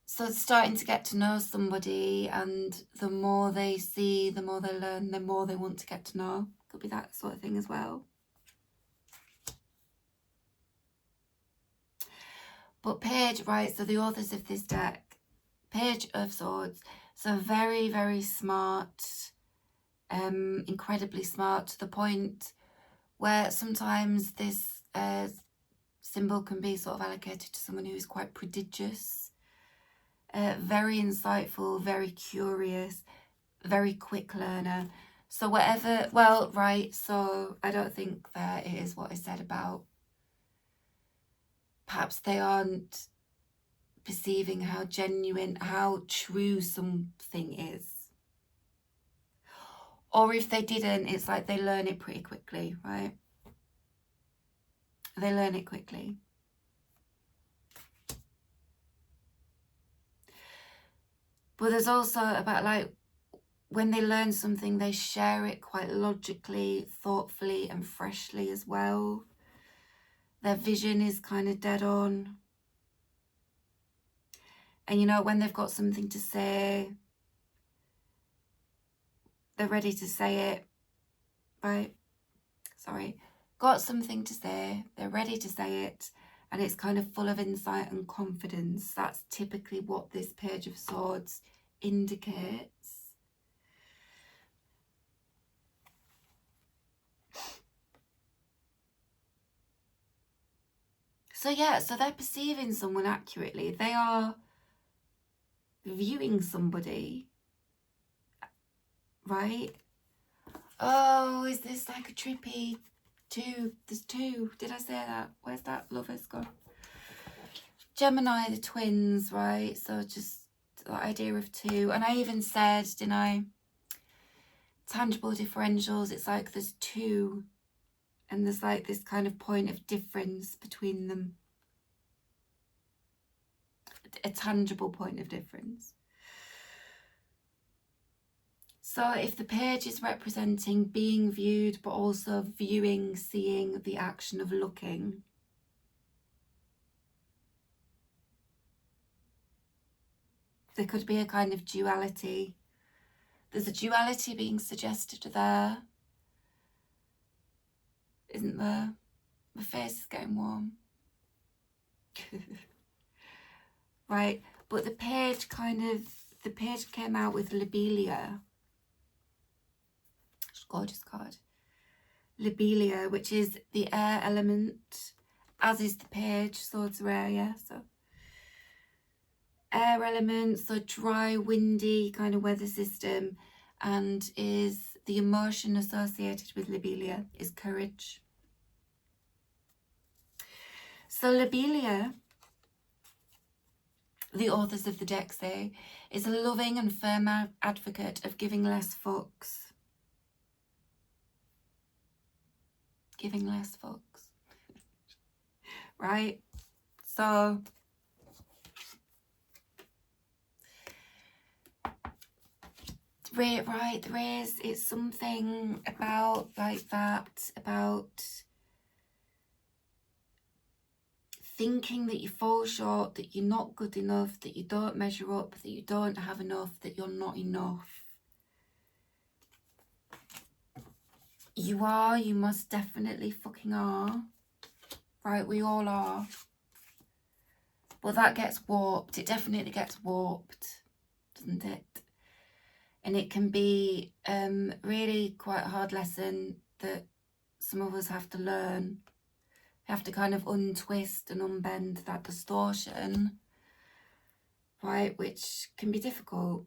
So it's starting to get to know somebody, and the more they see, the more they learn, the more they want to get to know. Could be that sort of thing as well. But Page, right, so the authors of this deck, Page of Swords, so very, very smart, incredibly smart, to the point where sometimes this symbol can be sort of allocated to someone who is quite prodigious, very insightful, very curious, very quick learner. So whatever, well, right, so I don't think that it is what I said about perhaps they aren't perceiving how genuine, how true something is. Or if they didn't, it's like they learn it pretty quickly, right? They learn it quickly. But there's also about like when they learn something, they share it quite logically, thoughtfully and freshly as well. Their vision is kind of dead on. And you know, when they've got something to say, they're ready to say it, right? Sorry. Got something to say, they're ready to say it, and it's kind of full of insight and confidence. That's typically what this Page of Swords indicates. So yeah, so they're perceiving someone accurately. They are viewing somebody, right? Oh, is this like a trippy two? There's two. Did I say that? Where's that lovers gone? Gemini, the twins, right? So just the idea of two. And I even said, didn't I? Tangible differentials. It's like there's two. And there's like this kind of point of difference between them. a tangible point of difference. So if the page is representing being viewed, but also viewing, seeing, the action of looking, there could be a kind of duality. There's a duality being suggested there, isn't there? My face is getting warm. Right, but the page came out with Lobelia. Gorgeous card. Lobelia, which is the air element, as is the page, so it's rare, yeah. So air element, so dry, windy kind of weather system, and is the emotion associated with Lobelia is courage. So Lobelia, the authors of the deck say, is a loving and firm advocate of giving less fucks. Giving less fucks. Right? So right, there is, it's something about like that, about thinking that you fall short, that you're not good enough, that you don't measure up, that you don't have enough, that you're not enough. You are, you most definitely fucking are. Right, we all are. But that gets warped. It definitely gets warped, doesn't it? And it can be really quite a hard lesson that some of us have to learn. We have to kind of untwist and unbend that distortion, right, which can be difficult.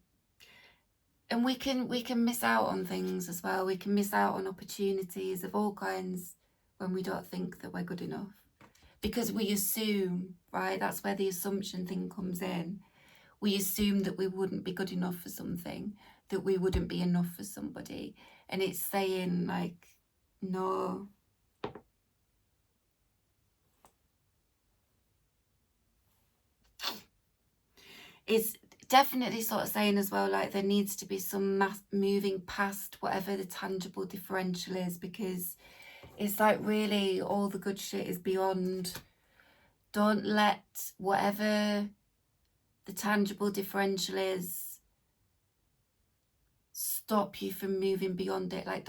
And we can miss out on things as well. We can miss out on opportunities of all kinds when we don't think that we're good enough. Because we assume, right, that's where the assumption thing comes in. We assume that we wouldn't be good enough for something, that we wouldn't be enough for somebody. And it's saying like, no. It's definitely sort of saying as well, like there needs to be some moving past whatever the tangible differential is, because it's like really all the good shit is beyond. Don't let whatever the tangible differential is stop you from moving beyond it. Like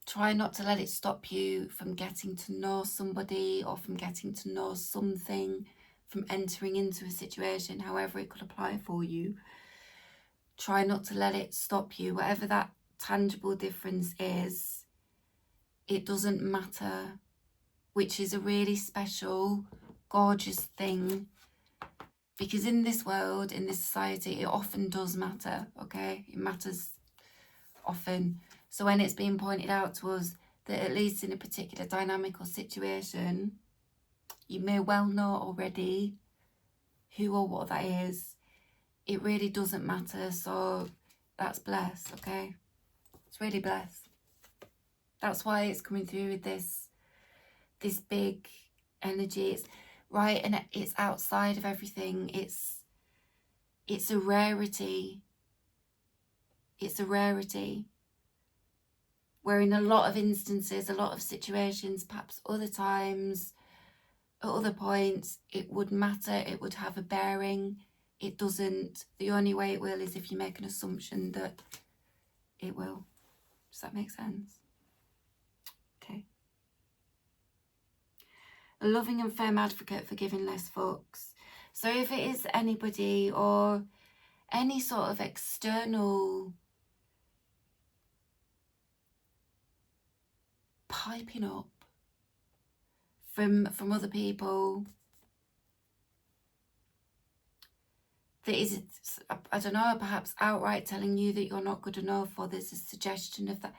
try not to let it stop you from getting to know somebody or from getting to know something, from entering into a situation, however it could apply for you. Try not to let it stop you. Whatever that tangible difference is, it doesn't matter, which is a really special, gorgeous thing. Because in this world, in this society, it often does matter, okay? It matters often. So when it's being pointed out to us that at least in a particular dynamic or situation, you may well know already who or what that is. It really doesn't matter. So that's blessed, okay? It's really blessed. That's why it's coming through with this big energy. It's right, and it's outside of everything. It's a rarity. It's a rarity. Where in a lot of instances, a lot of situations, perhaps other times, at other points, it would matter, it would have a bearing. It doesn't. The only way it will is if you make an assumption that it will. Does that make sense? Okay. A loving and firm advocate for giving less fucks. So if it is anybody or any sort of external piping up from other people that is, I don't know, perhaps outright telling you that you're not good enough, or there's a suggestion of that.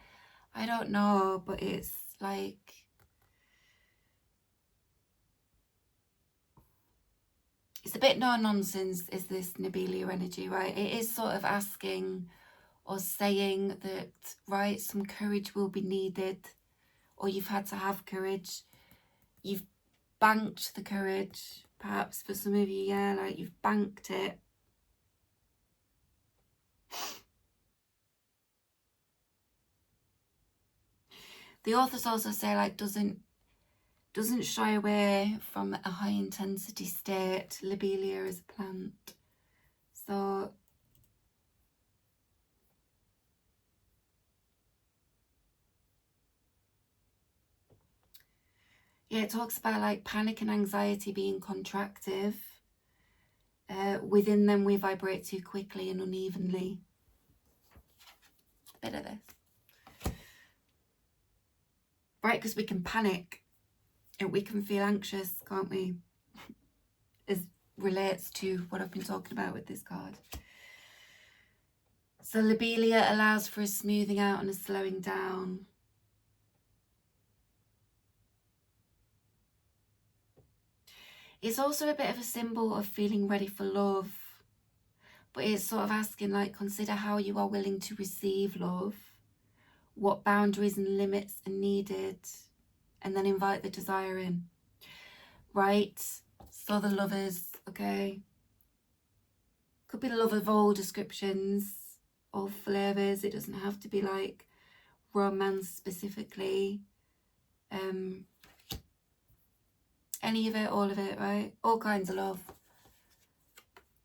I don't know, but it's like, it's a bit no nonsense, is this Lobelia energy, right? It is sort of asking or saying that, right, some courage will be needed, or you've had to have courage. banked the courage, perhaps for some of you, yeah, like you've banked it. The authors also say, like, doesn't shy away from a high intensity state. Lobelia is a plant. So yeah, it talks about like panic and anxiety being contractive. Within them we vibrate too quickly and unevenly. Bit of this. Right, because we can panic and we can feel anxious, can't we? As relates to what I've been talking about with this card. So Lobelia allows for a smoothing out and a slowing down. It's also a bit of a symbol of feeling ready for love. But it's sort of asking, like, consider how you are willing to receive love. What boundaries and limits are needed. And then invite the desire in. Right? So the lovers, okay? Could be the love of all descriptions, all flavours. It doesn't have to be like romance specifically. Any of it, all of it, right? All kinds of love.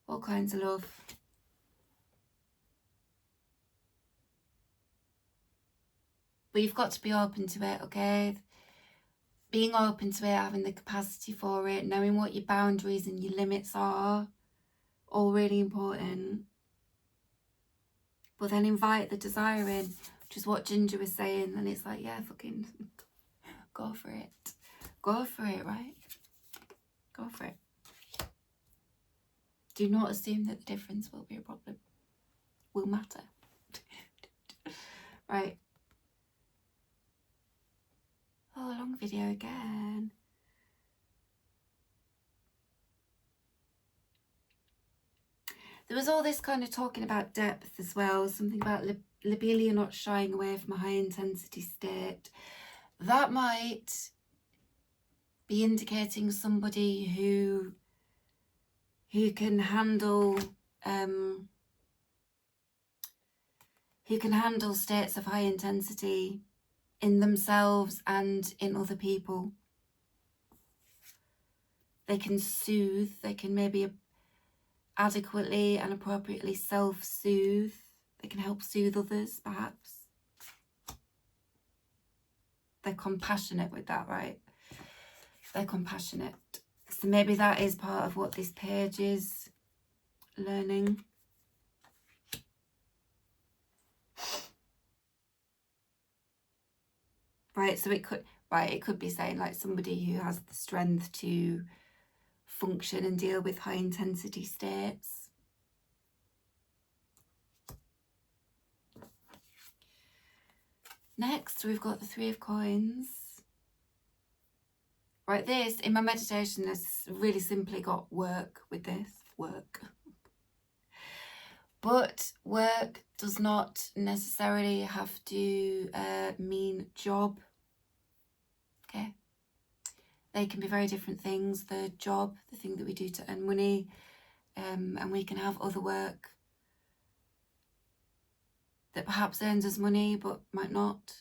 All kinds of love. But you've got to be open to it, okay? Being open to it, having the capacity for it, knowing what your boundaries and your limits are, all really important. But then invite the desire in, which is what Ginger was saying. And it's like, yeah, fucking go for it. Go for it, right? Go for it. Do not assume that the difference will be a problem. Will matter. Right. Oh, long video again. There was all this kind of talking about depth as well. Something about Lobelia not shying away from a high intensity state. That might be indicating somebody who can handle states of high intensity in themselves and in other people. They can soothe, they can maybe adequately and appropriately self-soothe. They can help soothe others, perhaps. They're compassionate with that, right? They're compassionate. So maybe that is part of what this page is learning. Right, so it could be saying like somebody who has the strength to function and deal with high intensity states. Next, we've got the Three of Coins. Right, this, in my meditation, has really simply got work with this. Work. But work does not necessarily have to mean job. Okay. They can be very different things. The job, the thing that we do to earn money, and we can have other work that perhaps earns us money but might not.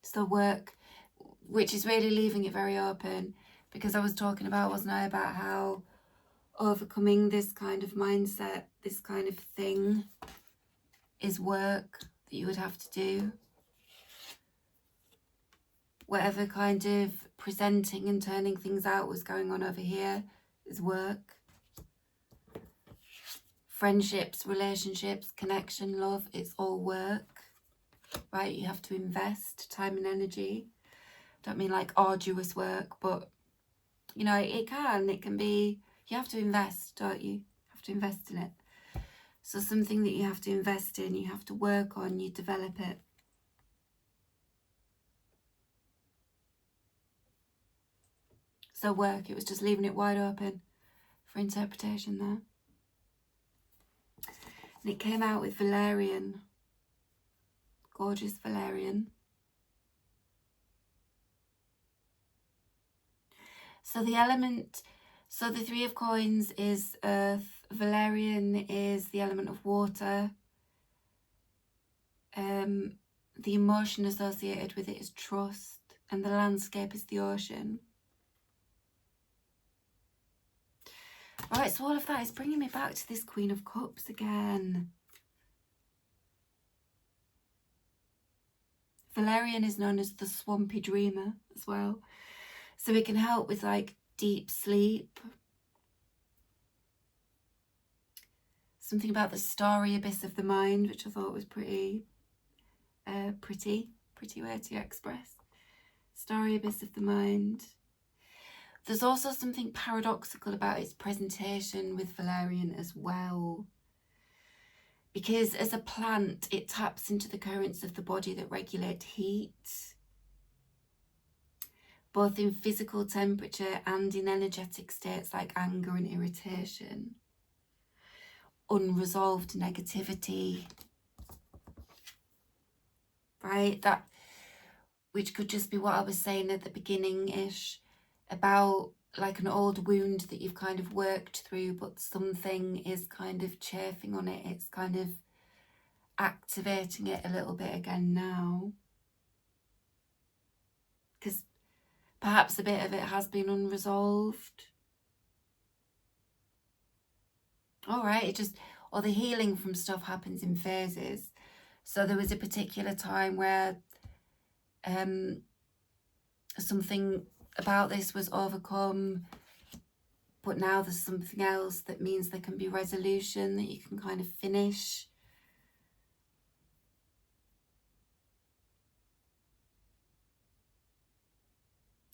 So work, which is really leaving it very open, because I was talking about, wasn't I, about how overcoming this kind of mindset, this kind of thing, is work that you would have to do. Whatever kind of presenting and turning things out was going on over here is work. Friendships, relationships, connection, love, it's all work, right? You have to invest time and energy. Don't mean like arduous work, but you know, it can be, you have to invest, don't you? You have to invest in it. So something that you have to invest in, you have to work on, you develop it. So work, it was just leaving it wide open for interpretation there. And it came out with Valerian. Gorgeous Valerian. So the element, so the Three of Coins is earth, Valerian is the element of water. The emotion associated with it is trust, and the landscape is the ocean. Right, so all of that is bringing me back to this Queen of Cups again. Valerian is known as the swampy dreamer as well. So it can help with like deep sleep. Something about the starry abyss of the mind, which I thought was pretty way to express. Starry abyss of the mind. There's also something paradoxical about its presentation with Valerian as well. Because as a plant, it taps into the currents of the body that regulate heat, both in physical temperature and in energetic states like anger and irritation. Unresolved negativity, right? That, which could just be what I was saying at the beginning-ish, about like an old wound that you've kind of worked through, but something is kind of chafing on it. It's kind of activating it a little bit again now. Because perhaps a bit of it has been unresolved. All right, it just, or the healing from stuff happens in phases. So there was a particular time where something about this was overcome, but now there's something else that means there can be resolution, that you can kind of finish.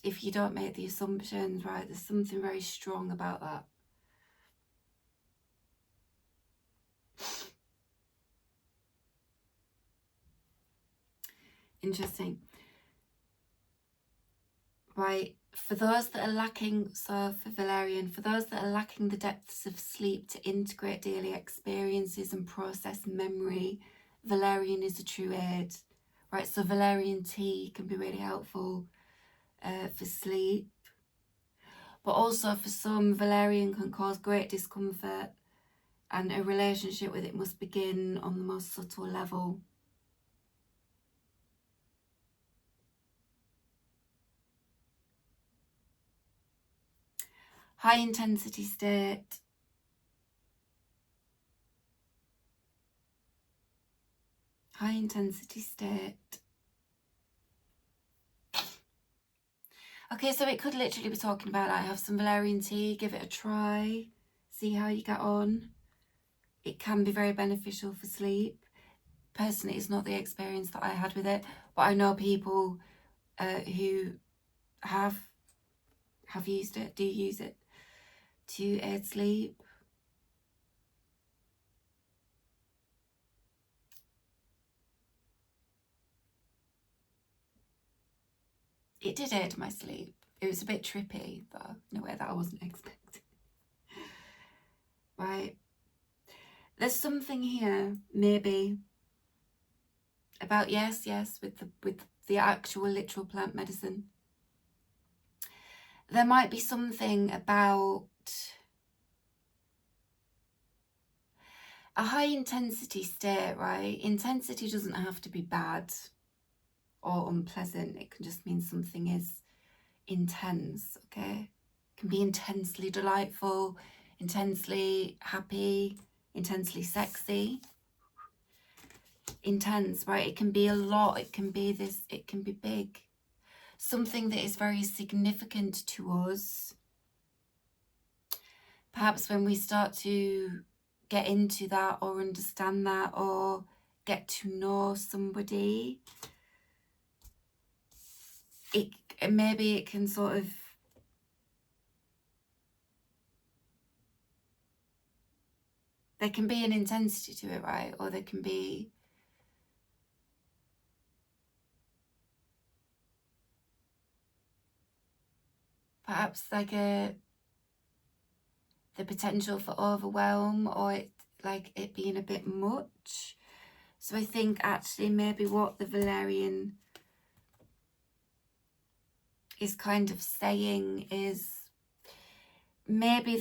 If you don't make the assumptions, right, there's something very strong about that. Interesting. Right, for those that are lacking, so for Valerian, for those that are lacking the depths of sleep to integrate daily experiences and process memory, Valerian is a true aid. Right, so Valerian tea can be really helpful for sleep. But also for some, Valerian can cause great discomfort, and a relationship with it must begin on the most subtle level. High intensity state. High intensity state. Okay, so it could literally be talking about like have some Valerian tea, give it a try, see how you get on. It can be very beneficial for sleep. Personally, it's not the experience that I had with it, but I know people who have used it, do use it to aid sleep. It did aid my sleep. It was a bit trippy, though, in a way that I wasn't expecting. Right. There's something here, maybe, about yes, with the actual literal plant medicine. There might be something about a high intensity state, right? Intensity doesn't have to be bad or unpleasant. It can just mean something is intense, okay? It can be intensely delightful, intensely happy, intensely sexy. Intense, right? It can be a lot. It can be this, it can be big. Something that is very significant to us. Perhaps when we start to get into that or understand that or get to know somebody, maybe it can sort of there can be an intensity to it, right? Or there can be perhaps like the potential for overwhelm, or it being a bit much. So I think actually maybe what the Valerian is kind of saying is maybe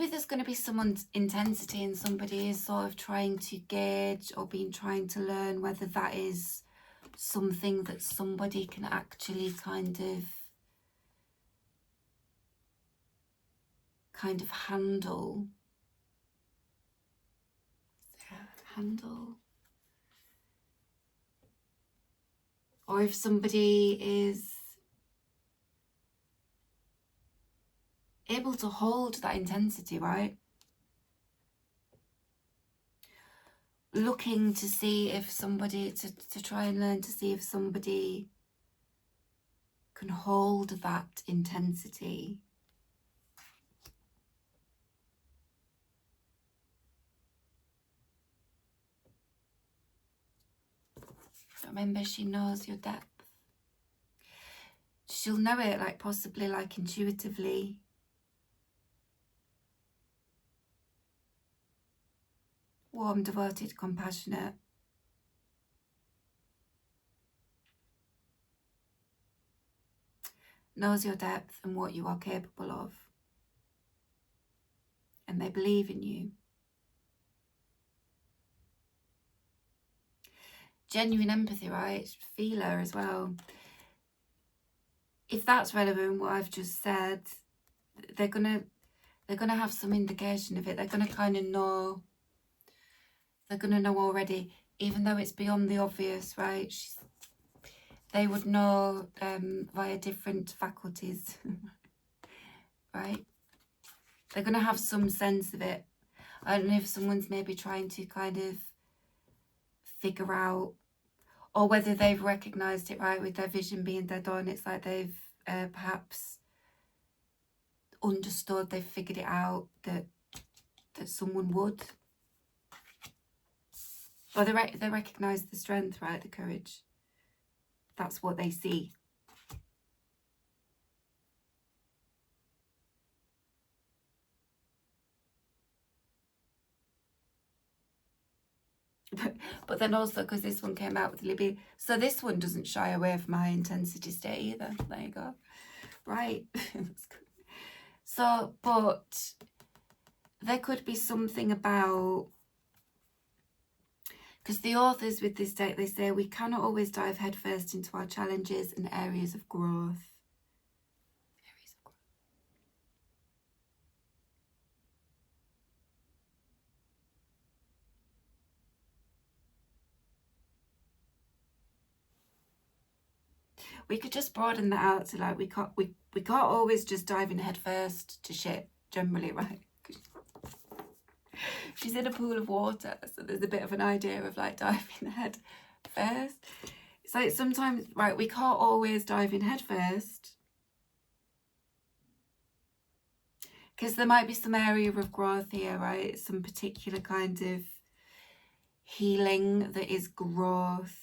there's going to be someone's intensity and somebody is sort of trying to gauge or been trying to learn whether that is something that somebody can actually kind of handle. Or if somebody is able to hold that intensity, right? Looking to see if somebody, to try and learn to see if somebody can hold that intensity. Remember, she knows your depth. She'll know it, like possibly like intuitively. Warm, devoted, compassionate. Knows your depth and what you are capable of. And they believe in you. Genuine empathy, right? Feeler as well. If that's relevant, what I've just said, they're gonna have some indication of it. They're gonna kind of know. They're gonna know already, even though it's beyond the obvious, right? They would know via different faculties, right? They're gonna have some sense of it. I don't know if someone's maybe trying to kind of figure out, or whether they've recognised it, right, with their vision being dead on. It's like they've perhaps understood, they've figured it out that someone would. Or they recognise the strength, right, the courage. That's what they see. But then also, because this one came out with Libby, so this one doesn't shy away from high intensity state either. There you go. Right. So, but there could be something about, because the authors with this deck, they say we cannot always dive headfirst into our challenges and areas of growth. We could just broaden that out to like we can't always just dive in head first to shit generally, right? She's in a pool of water, so there's a bit of an idea of like diving head first. It's like sometimes, right, we can't always dive in head first because there might be some area of growth here, right? Some particular kind of healing that is growth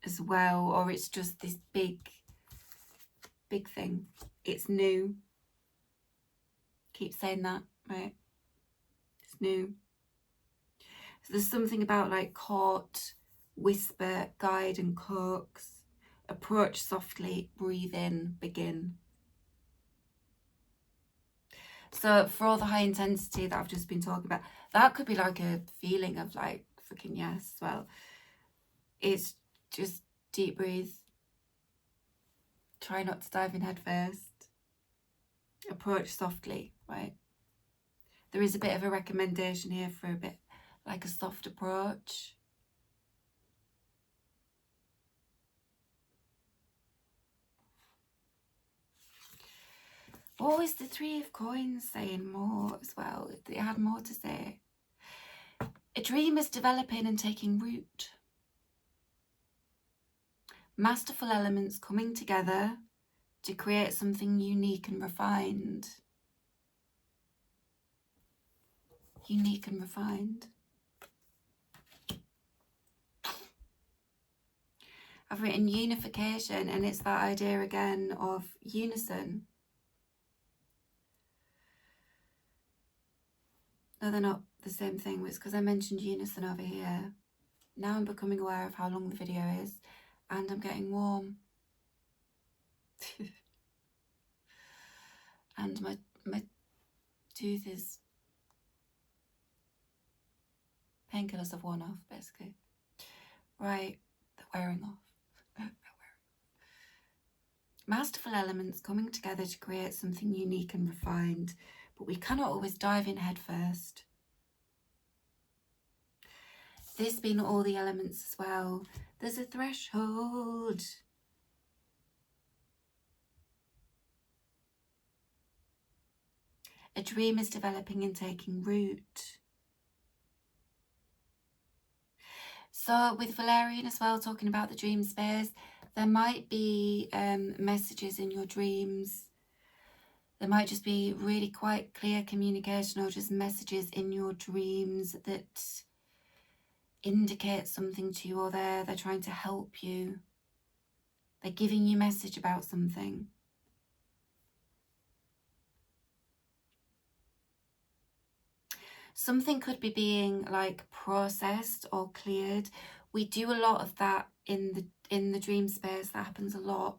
as well, or it's just this big thing. It's new. Keep saying that, right? It's new. So there's something about like court, whisper, guide and coax, approach softly, breathe in, begin. So for all the high intensity that I've just been talking about, that could be like a feeling of like freaking yes. Well, it's just deep breathe. Try not to dive in head first. Approach softly, right? There is a bit of a recommendation here for a bit like a soft approach. What was the Three of Coins saying more as well? It had more to say. A dream is developing and taking root. Masterful elements coming together to create something unique and refined. Unique and refined. I've written unification, and it's that idea again of unison. No, they're not the same thing. It's because I mentioned unison over here. Now I'm becoming aware of how long the video is, and I'm getting warm. And my tooth is, painkillers have worn off, basically. Right, they're wearing off. Masterful elements coming together to create something unique and refined, but we cannot always dive in head first. This being all the elements as well, there's a threshold. A dream is developing and taking root. So with Valerian as well, talking about the dream space, there might be messages in your dreams. There might just be really quite clear communication, or just messages in your dreams that indicate something to you, or they're trying to help you. They're giving you a message about something. Something could be being like processed or cleared. We do a lot of that in the dream space. That happens a lot.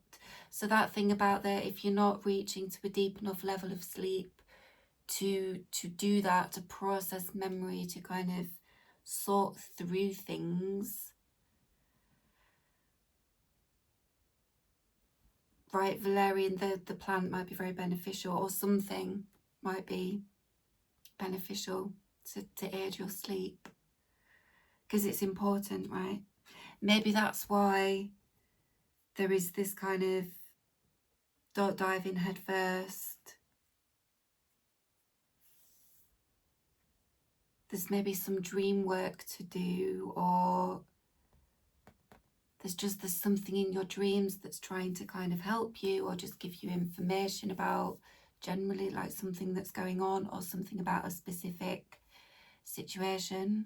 So that thing about that, if you're not reaching to a deep enough level of sleep to do that, to process memory, to kind of sort through things, right? Valerian, the plant might be very beneficial, or something might be beneficial to aid your sleep, because it's important, right? Maybe that's why there is this kind of don't dive in head first. There's maybe some dream work to do, or there's something in your dreams that's trying to kind of help you, or just give you information about generally like something that's going on, or something about a specific situation.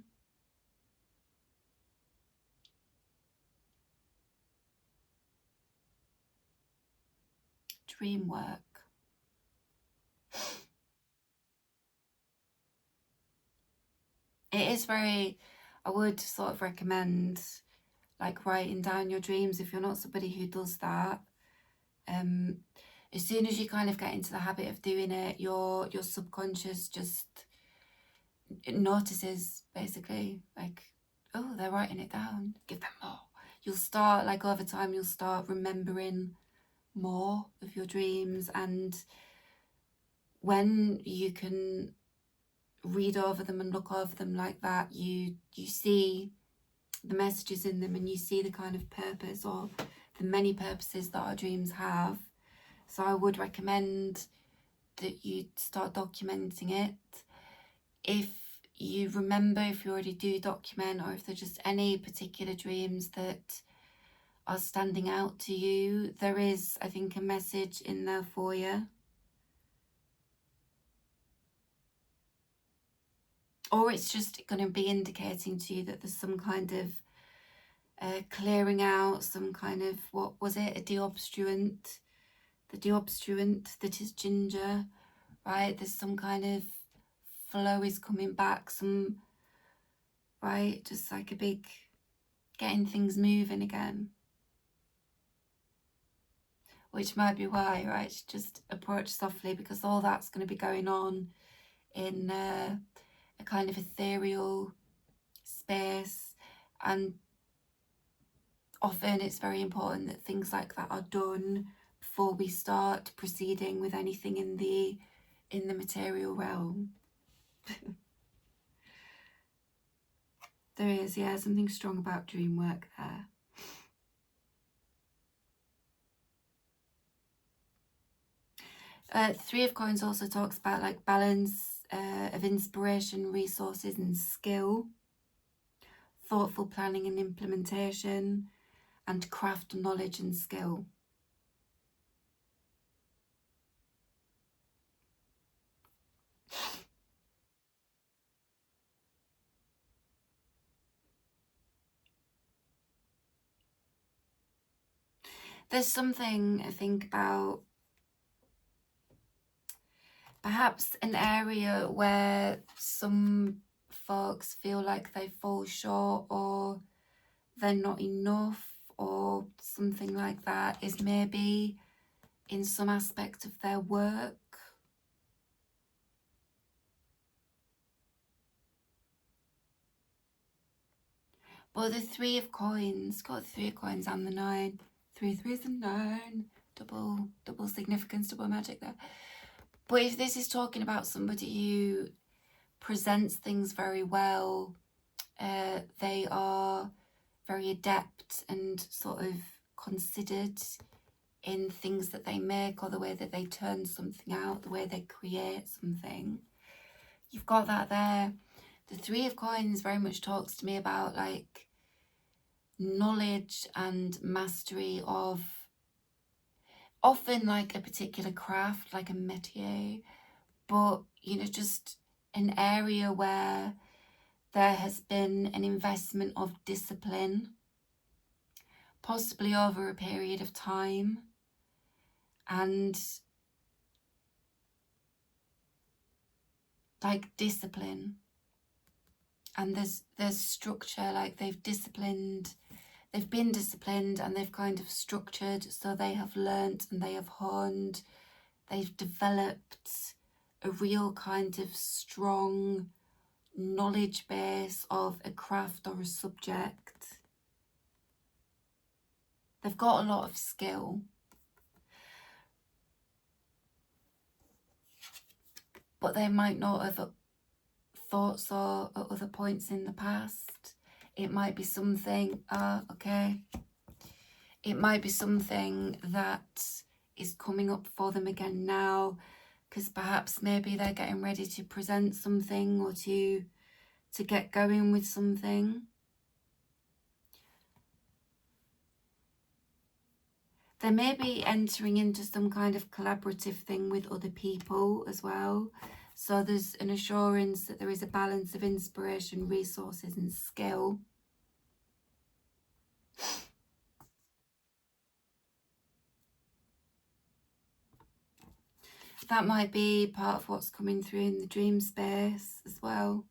Dream work. It is very, I would sort of recommend like writing down your dreams if you're not somebody who does that. As soon as you kind of get into the habit of doing it, your subconscious just notices, basically, like, oh, they're writing it down, give them more. You'll start, like, over time, you'll start remembering more of your dreams, and when you can read over them and look over them like that, you see the messages in them, and you see the kind of purpose, or the many purposes that our dreams have. So I would recommend that you start documenting it. If you remember, if you already do document, or if there's just any particular dreams that are standing out to you, there is, I think, a message in there for you. Or it's just going to be indicating to you that there's some kind of clearing out, some kind of, what was it, a deobstruent, the deobstruent that is ginger, right? There's some kind of flow is coming back, some, right, just like a big, getting things moving again. Which might be why, right, just approach softly, because all that's going to be going on in a kind of ethereal space, and often it's very important that things like that are done before we start proceeding with anything in the material realm. There is, yeah, something strong about dream work there. Three of Coins also talks about like balance of inspiration, resources and skill, thoughtful planning and implementation, and craft, knowledge and skill. There's something I think about perhaps an area where some folks feel like they fall short, or they're not enough or something like that is maybe in some aspect of their work. But the Three of Coins, got the Three of Coins and the 9. 3 threes and 9. Double significance, double magic there. But if this is talking about somebody who presents things very well, they are very adept and sort of considered in things that they make, or the way that they turn something out, the way they create something. You've got that there. The Three of Coins very much talks to me about like knowledge and mastery of often like a particular craft, like a métier, but you know, just an area where there has been an investment of discipline, possibly over a period of time, and like discipline, and there's structure, like they've been disciplined and they've kind of structured, so they have learnt and they have honed, they've developed a real kind of strong knowledge base of a craft or a subject. They've got a lot of skill. But they might not have thought so at other points in the past. It might be something, it might be something that is coming up for them again now, because perhaps maybe they're getting ready to present something or to get going with something. They may be entering into some kind of collaborative thing with other people as well. So there's an assurance that there is a balance of inspiration, resources and skill. That might be part of what's coming through in the dream space as well.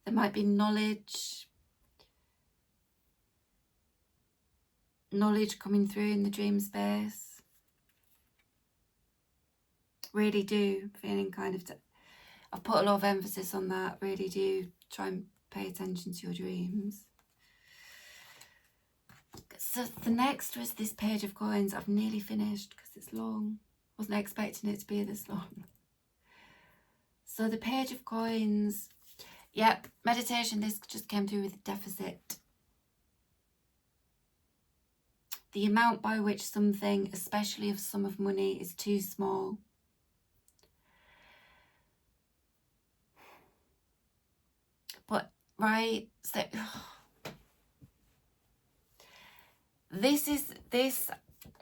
There might be knowledge coming through in the dream space. Really do, feeling kind of, I've put a lot of emphasis on that. Really do try and pay attention to your dreams. So the next was this Page of Coins. I've nearly finished because it's long. Wasn't expecting it to be this long. So the Page of Coins, yeah, meditation, this just came through with deficit. The amount by which something, especially a sum of money, is too small. But, right, so this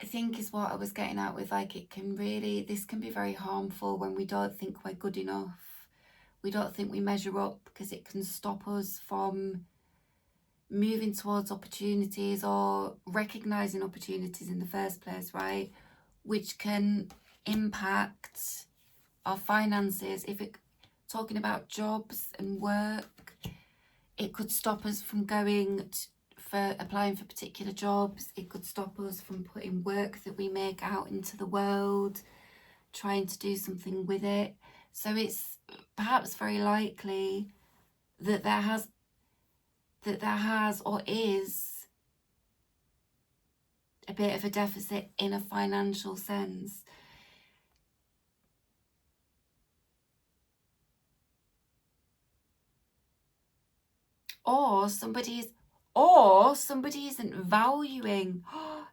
I think is what I was getting at with, like, it can really, this can be very harmful when we don't think we're good enough. We don't think we measure up, because it can stop us from moving towards opportunities or recognizing opportunities in the first place, right? Which can impact our finances. If it, talking about jobs and work, it could stop us from going for applying for particular jobs. It could stop us from putting work that we make out into the world, trying to do something with it. So it's perhaps very likely that there has or is a bit of a deficit in a financial sense. Or somebody isn't valuing,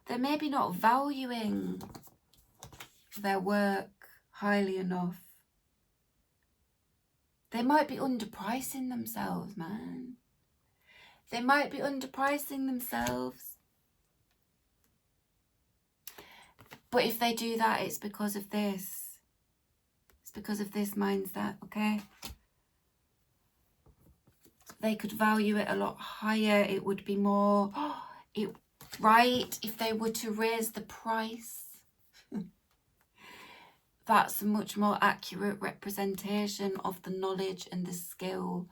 they're maybe not valuing their work highly enough. They might be underpricing themselves, man. They might be underpricing themselves. But if they do that, it's because of this. It's because of this mindset, okay? They could value it a lot higher. It would be more, right? If they were to raise the price, that's a much more accurate representation of the knowledge and the skill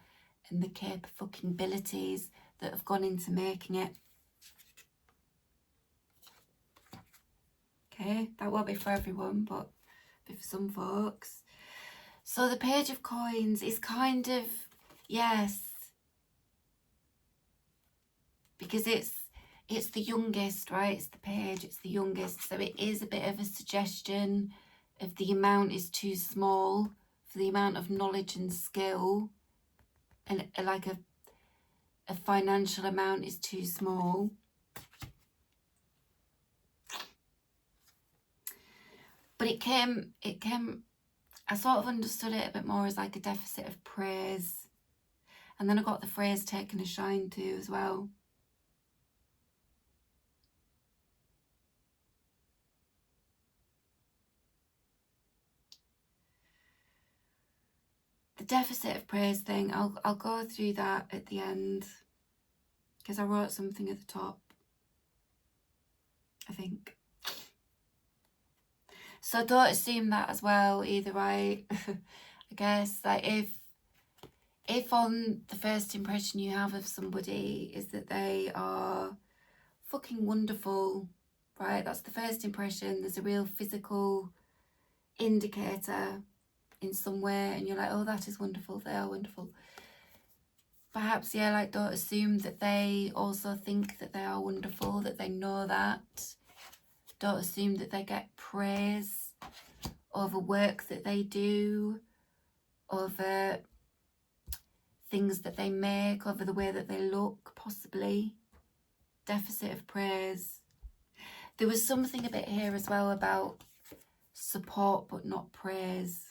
and the capabilities that have gone into making it. Okay, that won't be for everyone, but be for some folks. So the Page of Coins is kind of, yes, because it's the youngest, right? It's the page, it's the youngest. So it is a bit of a suggestion if the amount is too small for the amount of knowledge and skill, and like a financial amount is too small. But it came, I sort of understood it a bit more as like a deficit of praise. And then I got the phrase taken a shine to as well. The deficit of praise thing, I'll go through that at the end, because I wrote something at the top, I think. So don't assume that as well either, right? I guess, like, if on the first impression you have of somebody is that they are fucking wonderful, right? That's the first impression. There's a real physical indicator in some way, and you're like, oh, that is wonderful, they are wonderful. Perhaps, yeah, like, don't assume that they also think that they are wonderful, that they know that. Don't assume that they get praise over work that they do, over things that they make, over the way that they look, possibly. Deficit of praise. There was something a bit here as well about support but not praise.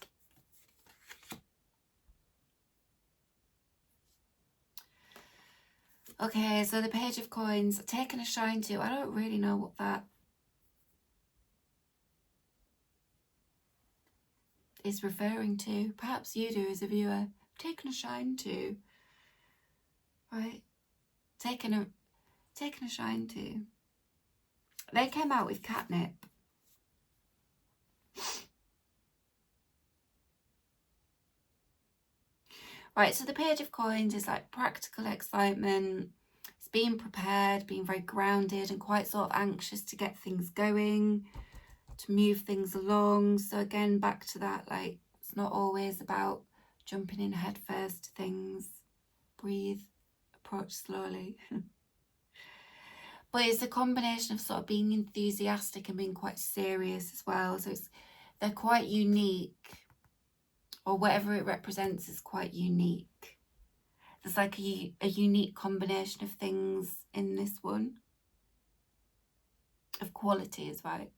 Okay, so the Page of Coins, taken a shine to. I don't really know what that is referring to. Perhaps you do as a viewer. Taken a shine to. Right? Taken a shine to. They came out with Catnip. Right, so the Page of Coins is like practical excitement. It's being prepared, being very grounded and quite sort of anxious to get things going, to move things along. So again, back to that, like, it's not always about jumping in head first to things. Breathe, approach slowly. But it's a combination of sort of being enthusiastic and being quite serious as well. So they're quite unique, or whatever it represents is quite unique. There's like a unique combination of things in this one, of qualities, right?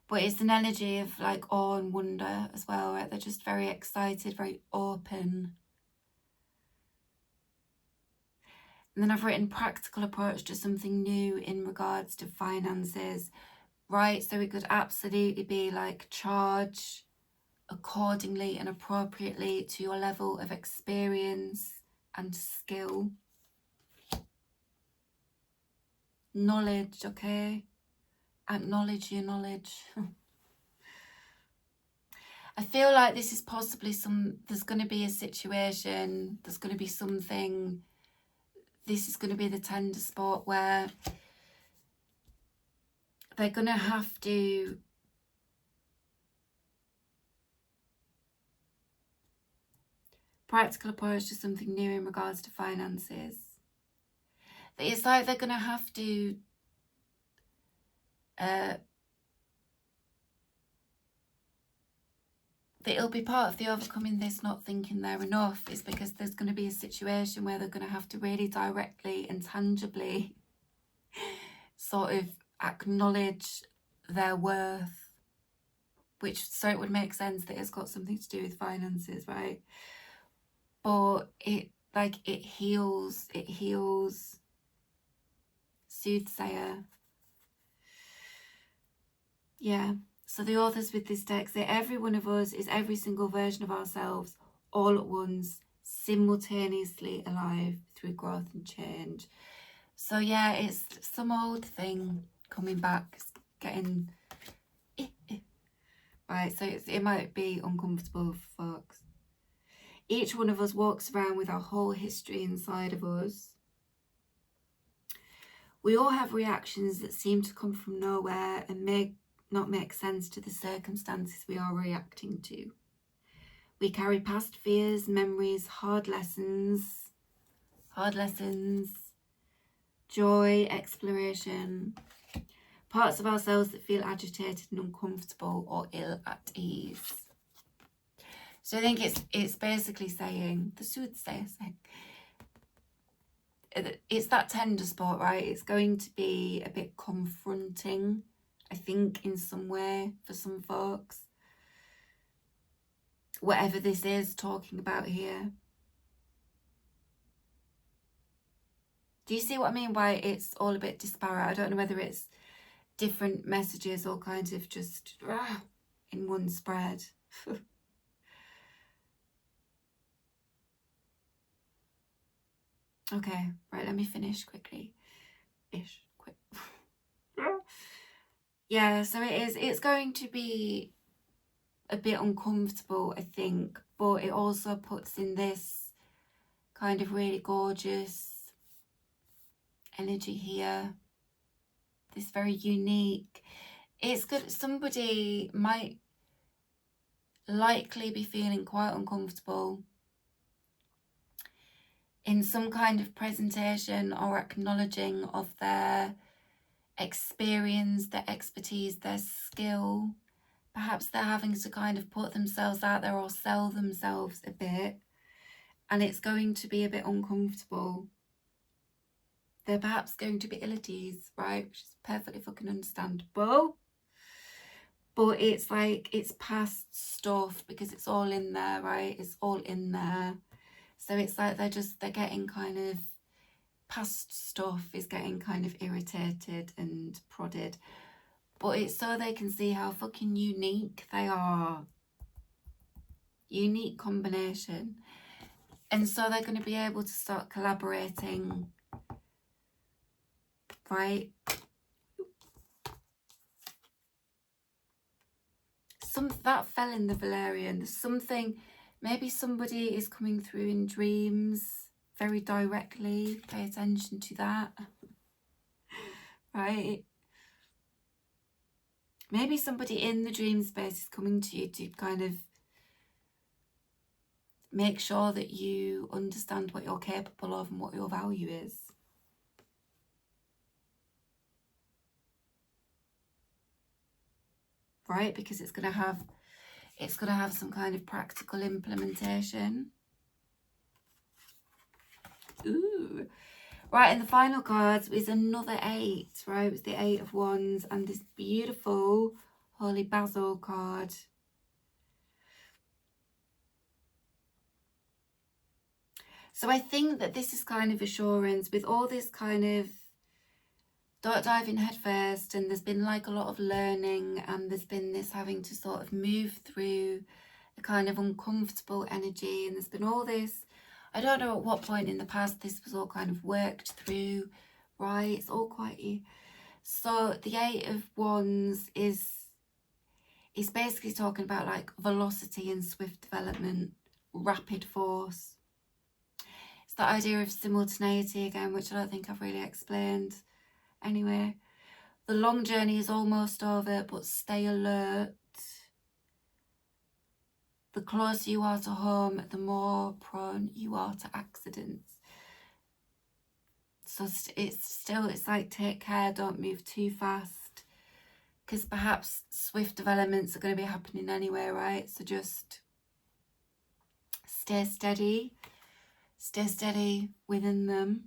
But it's an energy of like awe and wonder as well, right? They're just very excited, very open. And then I've written practical approach to something new in regards to finances, right? So it could absolutely be like charge accordingly and appropriately to your level of experience and skill. Knowledge, okay? Acknowledge your knowledge. I feel like this is possibly there's going to be a situation, there's going to be something, this is going to be the tender spot where they're going to have to practical approach to something new in regards to finances. It's like they're going to have to it'll be part of the overcoming this not thinking they're enough, is because there's going to be a situation where they're going to have to really directly and tangibly sort of acknowledge their worth, which, so it would make sense that it's got something to do with finances, right? But it heals, soothsayer. Yeah. So the authors with this text say every one of us is every single version of ourselves all at once, simultaneously alive through growth and change. So yeah, it's some old thing coming back, it's getting right? So it might be uncomfortable for folks. Each one of us walks around with our whole history inside of us. We all have reactions that seem to come from nowhere and may not make sense to the circumstances we are reacting to. We carry past fears, memories, hard lessons, joy, exploration, parts of ourselves that feel agitated and uncomfortable or ill at ease. So I think it's basically saying, the soothsayer saying, it's that tender spot, right? It's going to be a bit confronting, I think, in some way for some folks. Whatever this is talking about here. Do you see what I mean by it's all a bit disparate? I don't know whether it's different messages or kind of just in one spread. Okay, right, let me finish quickly. Quick. Yeah, so it's going to be a bit uncomfortable, I think, but it also puts in this kind of really gorgeous energy here. This very unique. It's good. Somebody might likely be feeling quite uncomfortable in some kind of presentation or acknowledging of their experience, their expertise, their skill. Perhaps they're having to kind of put themselves out there or sell themselves a bit, and it's going to be a bit uncomfortable. They're perhaps going to be ill at ease, right? Which is perfectly fucking understandable. But it's like, it's past stuff because it's all in there, right? It's all in there. So it's like they're getting kind of, past stuff is getting kind of irritated and prodded. But it's so they can see how fucking unique they are. Unique combination. And so they're going to be able to start collaborating, right? That fell in the Valerian. There's something, maybe somebody is coming through in dreams very directly. Pay attention to that, right? Maybe somebody in the dream space is coming to you to kind of make sure that you understand what you're capable of and what your value is. Right? Because it's going to have some kind of practical implementation. Ooh. Right, and the final cards is another 8, right? It was the 8 of Wands and this beautiful Holy Basil card. So I think that this is kind of assurance with all this kind of diving headfirst, and there's been like a lot of learning, and there's been this having to sort of move through a kind of uncomfortable energy, and there's been all this, I don't know at what point in the past this was all kind of worked through, right? It's all quite... So the 8 of Wands is basically talking about like velocity and swift development, rapid force. It's that idea of simultaneity again, which I don't think I've really explained. Anyway, the long journey is almost over, but stay alert. The closer you are to home, the more prone you are to accidents. So it's like, take care, don't move too fast, because perhaps swift developments are going to be happening anyway, right? So just stay steady within them.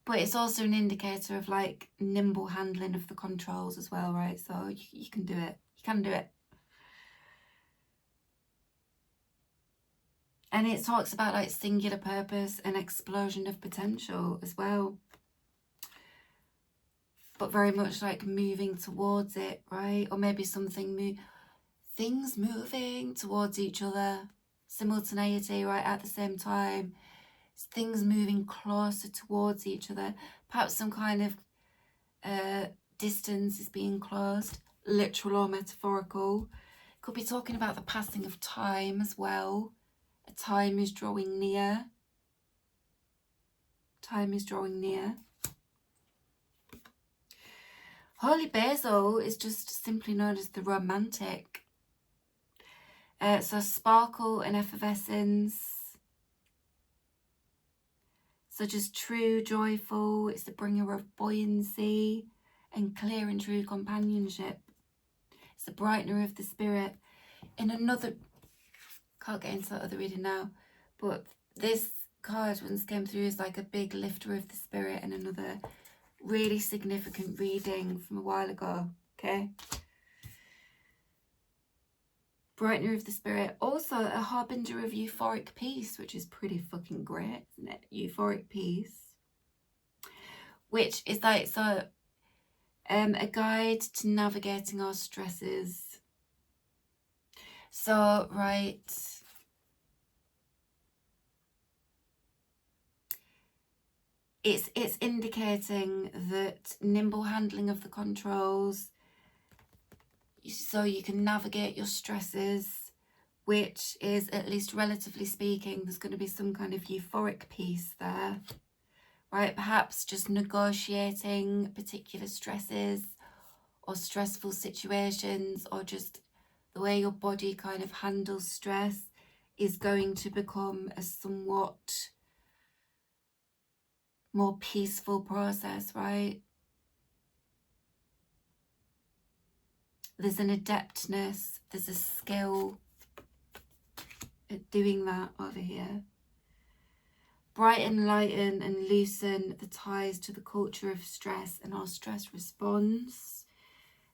But it's also an indicator of like nimble handling of the controls as well, right? So you can do it. You can do it. And it talks about like singular purpose and explosion of potential as well. But very much like moving towards it, right? Or maybe things moving towards each other. Simultaneity, right? At the same time. Things moving closer towards each other. Perhaps some kind of distance is being closed, literal or metaphorical. Could be talking about the passing of time as well. A time is drawing near. Time is drawing near. Holy Basil is just simply known as the romantic. So sparkle and effervescence. So just true, joyful. It's the bringer of buoyancy and clear and true companionship. It's the brightener of the spirit. In another, can't get into that other reading now, but this card once came through as like a big lifter of the spirit in another really significant reading from a while ago, okay? Brightener of the spirit. Also a harbinger of euphoric peace, which is pretty fucking great, isn't it? Euphoric peace. Which is like, so, a guide to navigating our stresses. So, right. It's indicating that nimble handling of the controls, so you can navigate your stresses, which is, at least relatively speaking, there's going to be some kind of euphoric piece there, right? Perhaps just negotiating particular stresses or stressful situations, or just the way your body kind of handles stress is going to become a somewhat more peaceful process, right? There's an adeptness, there's a skill at doing that over here. Brighten, lighten and loosen the ties to the culture of stress and our stress response.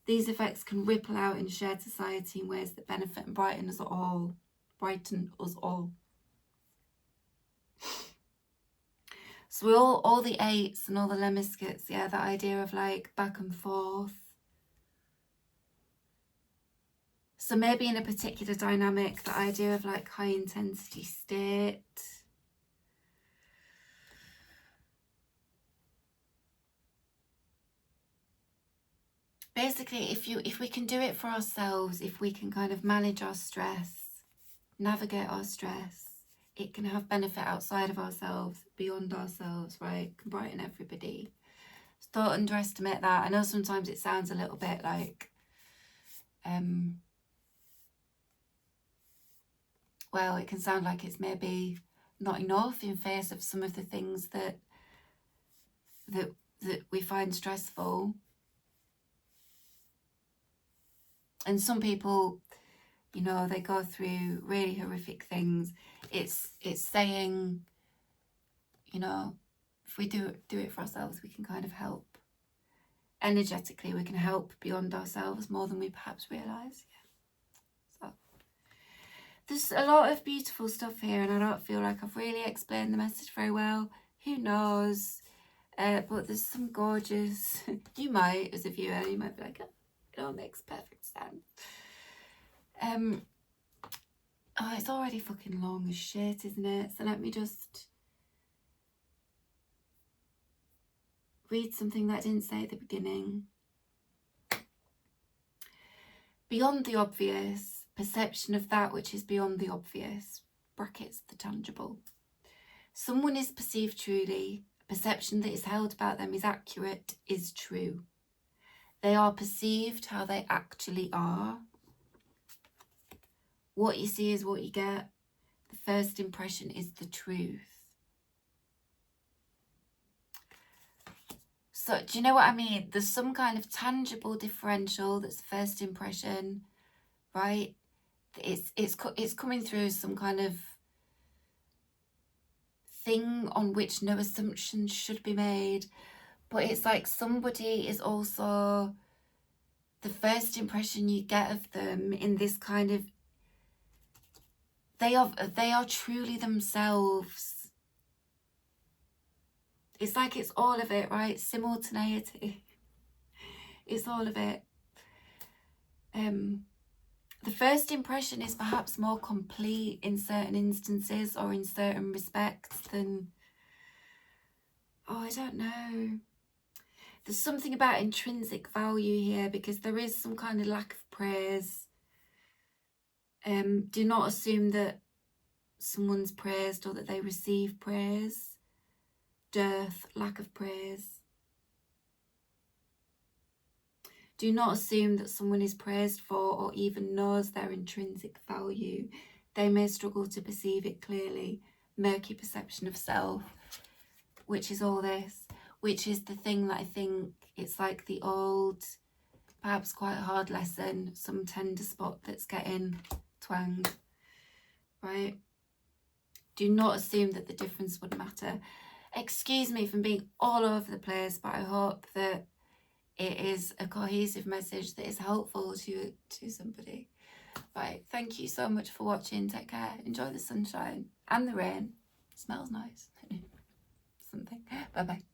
These effects can ripple out in shared society in ways that benefit and brighten us all. Brighten us all. So we all the eights and all the lemniscates, yeah, that idea of like back and forth. So maybe in a particular dynamic, the idea of like high intensity state. Basically, if we can do it for ourselves, if we can kind of manage our stress, navigate our stress, it can have benefit outside of ourselves, beyond ourselves, right? It can brighten everybody. So don't underestimate that. I know sometimes it sounds a little bit like, well, it can sound like it's maybe not enough in face of some of the things that we find stressful. And some people, you know, they go through really horrific things. It's saying, you know, if we do it for ourselves, we can kind of help. Energetically, we can help beyond ourselves more than we perhaps realise. Yeah. So there's a lot of beautiful stuff here, and I don't feel like I've really explained the message very well. Who knows? But there's some gorgeous. You might, as a viewer, you might be like, oh, it all makes perfect sense. Oh, it's already fucking long as shit, isn't it? So let me just read something that I didn't say at the beginning. Beyond the obvious, perception of that which is beyond the obvious, brackets the tangible. Someone is perceived truly, a perception that is held about them is accurate, is true. They are perceived how they actually are. What you see is what you get. The first impression is the truth. So do you know what I mean? There's some kind of tangible differential that's the first impression, right? It's coming through as some kind of thing on which no assumptions should be made. But it's like somebody is also the first impression you get of them in this kind of, they are truly themselves. It's like it's all of it, right? Simultaneity. It's all of it. The first impression is perhaps more complete in certain instances or in certain respects than, oh, I don't know. There's something about intrinsic value here, because there is some kind of lack of praise. Do not assume that someone's praised or that they receive praise. Dearth, lack of praise. Do not assume that someone is praised for or even knows their intrinsic value. They may struggle to perceive it clearly. Murky perception of self, which is all this, which is the thing that I think it's like the old, perhaps quite hard lesson, some tender spot that's getting twanged, right? Do not assume that the difference would matter. Excuse me from being all over the place, but I hope that it is a cohesive message that is helpful to somebody. Right, thank you so much for watching. Take care. Enjoy the sunshine and the rain. It smells nice. Something. Bye bye.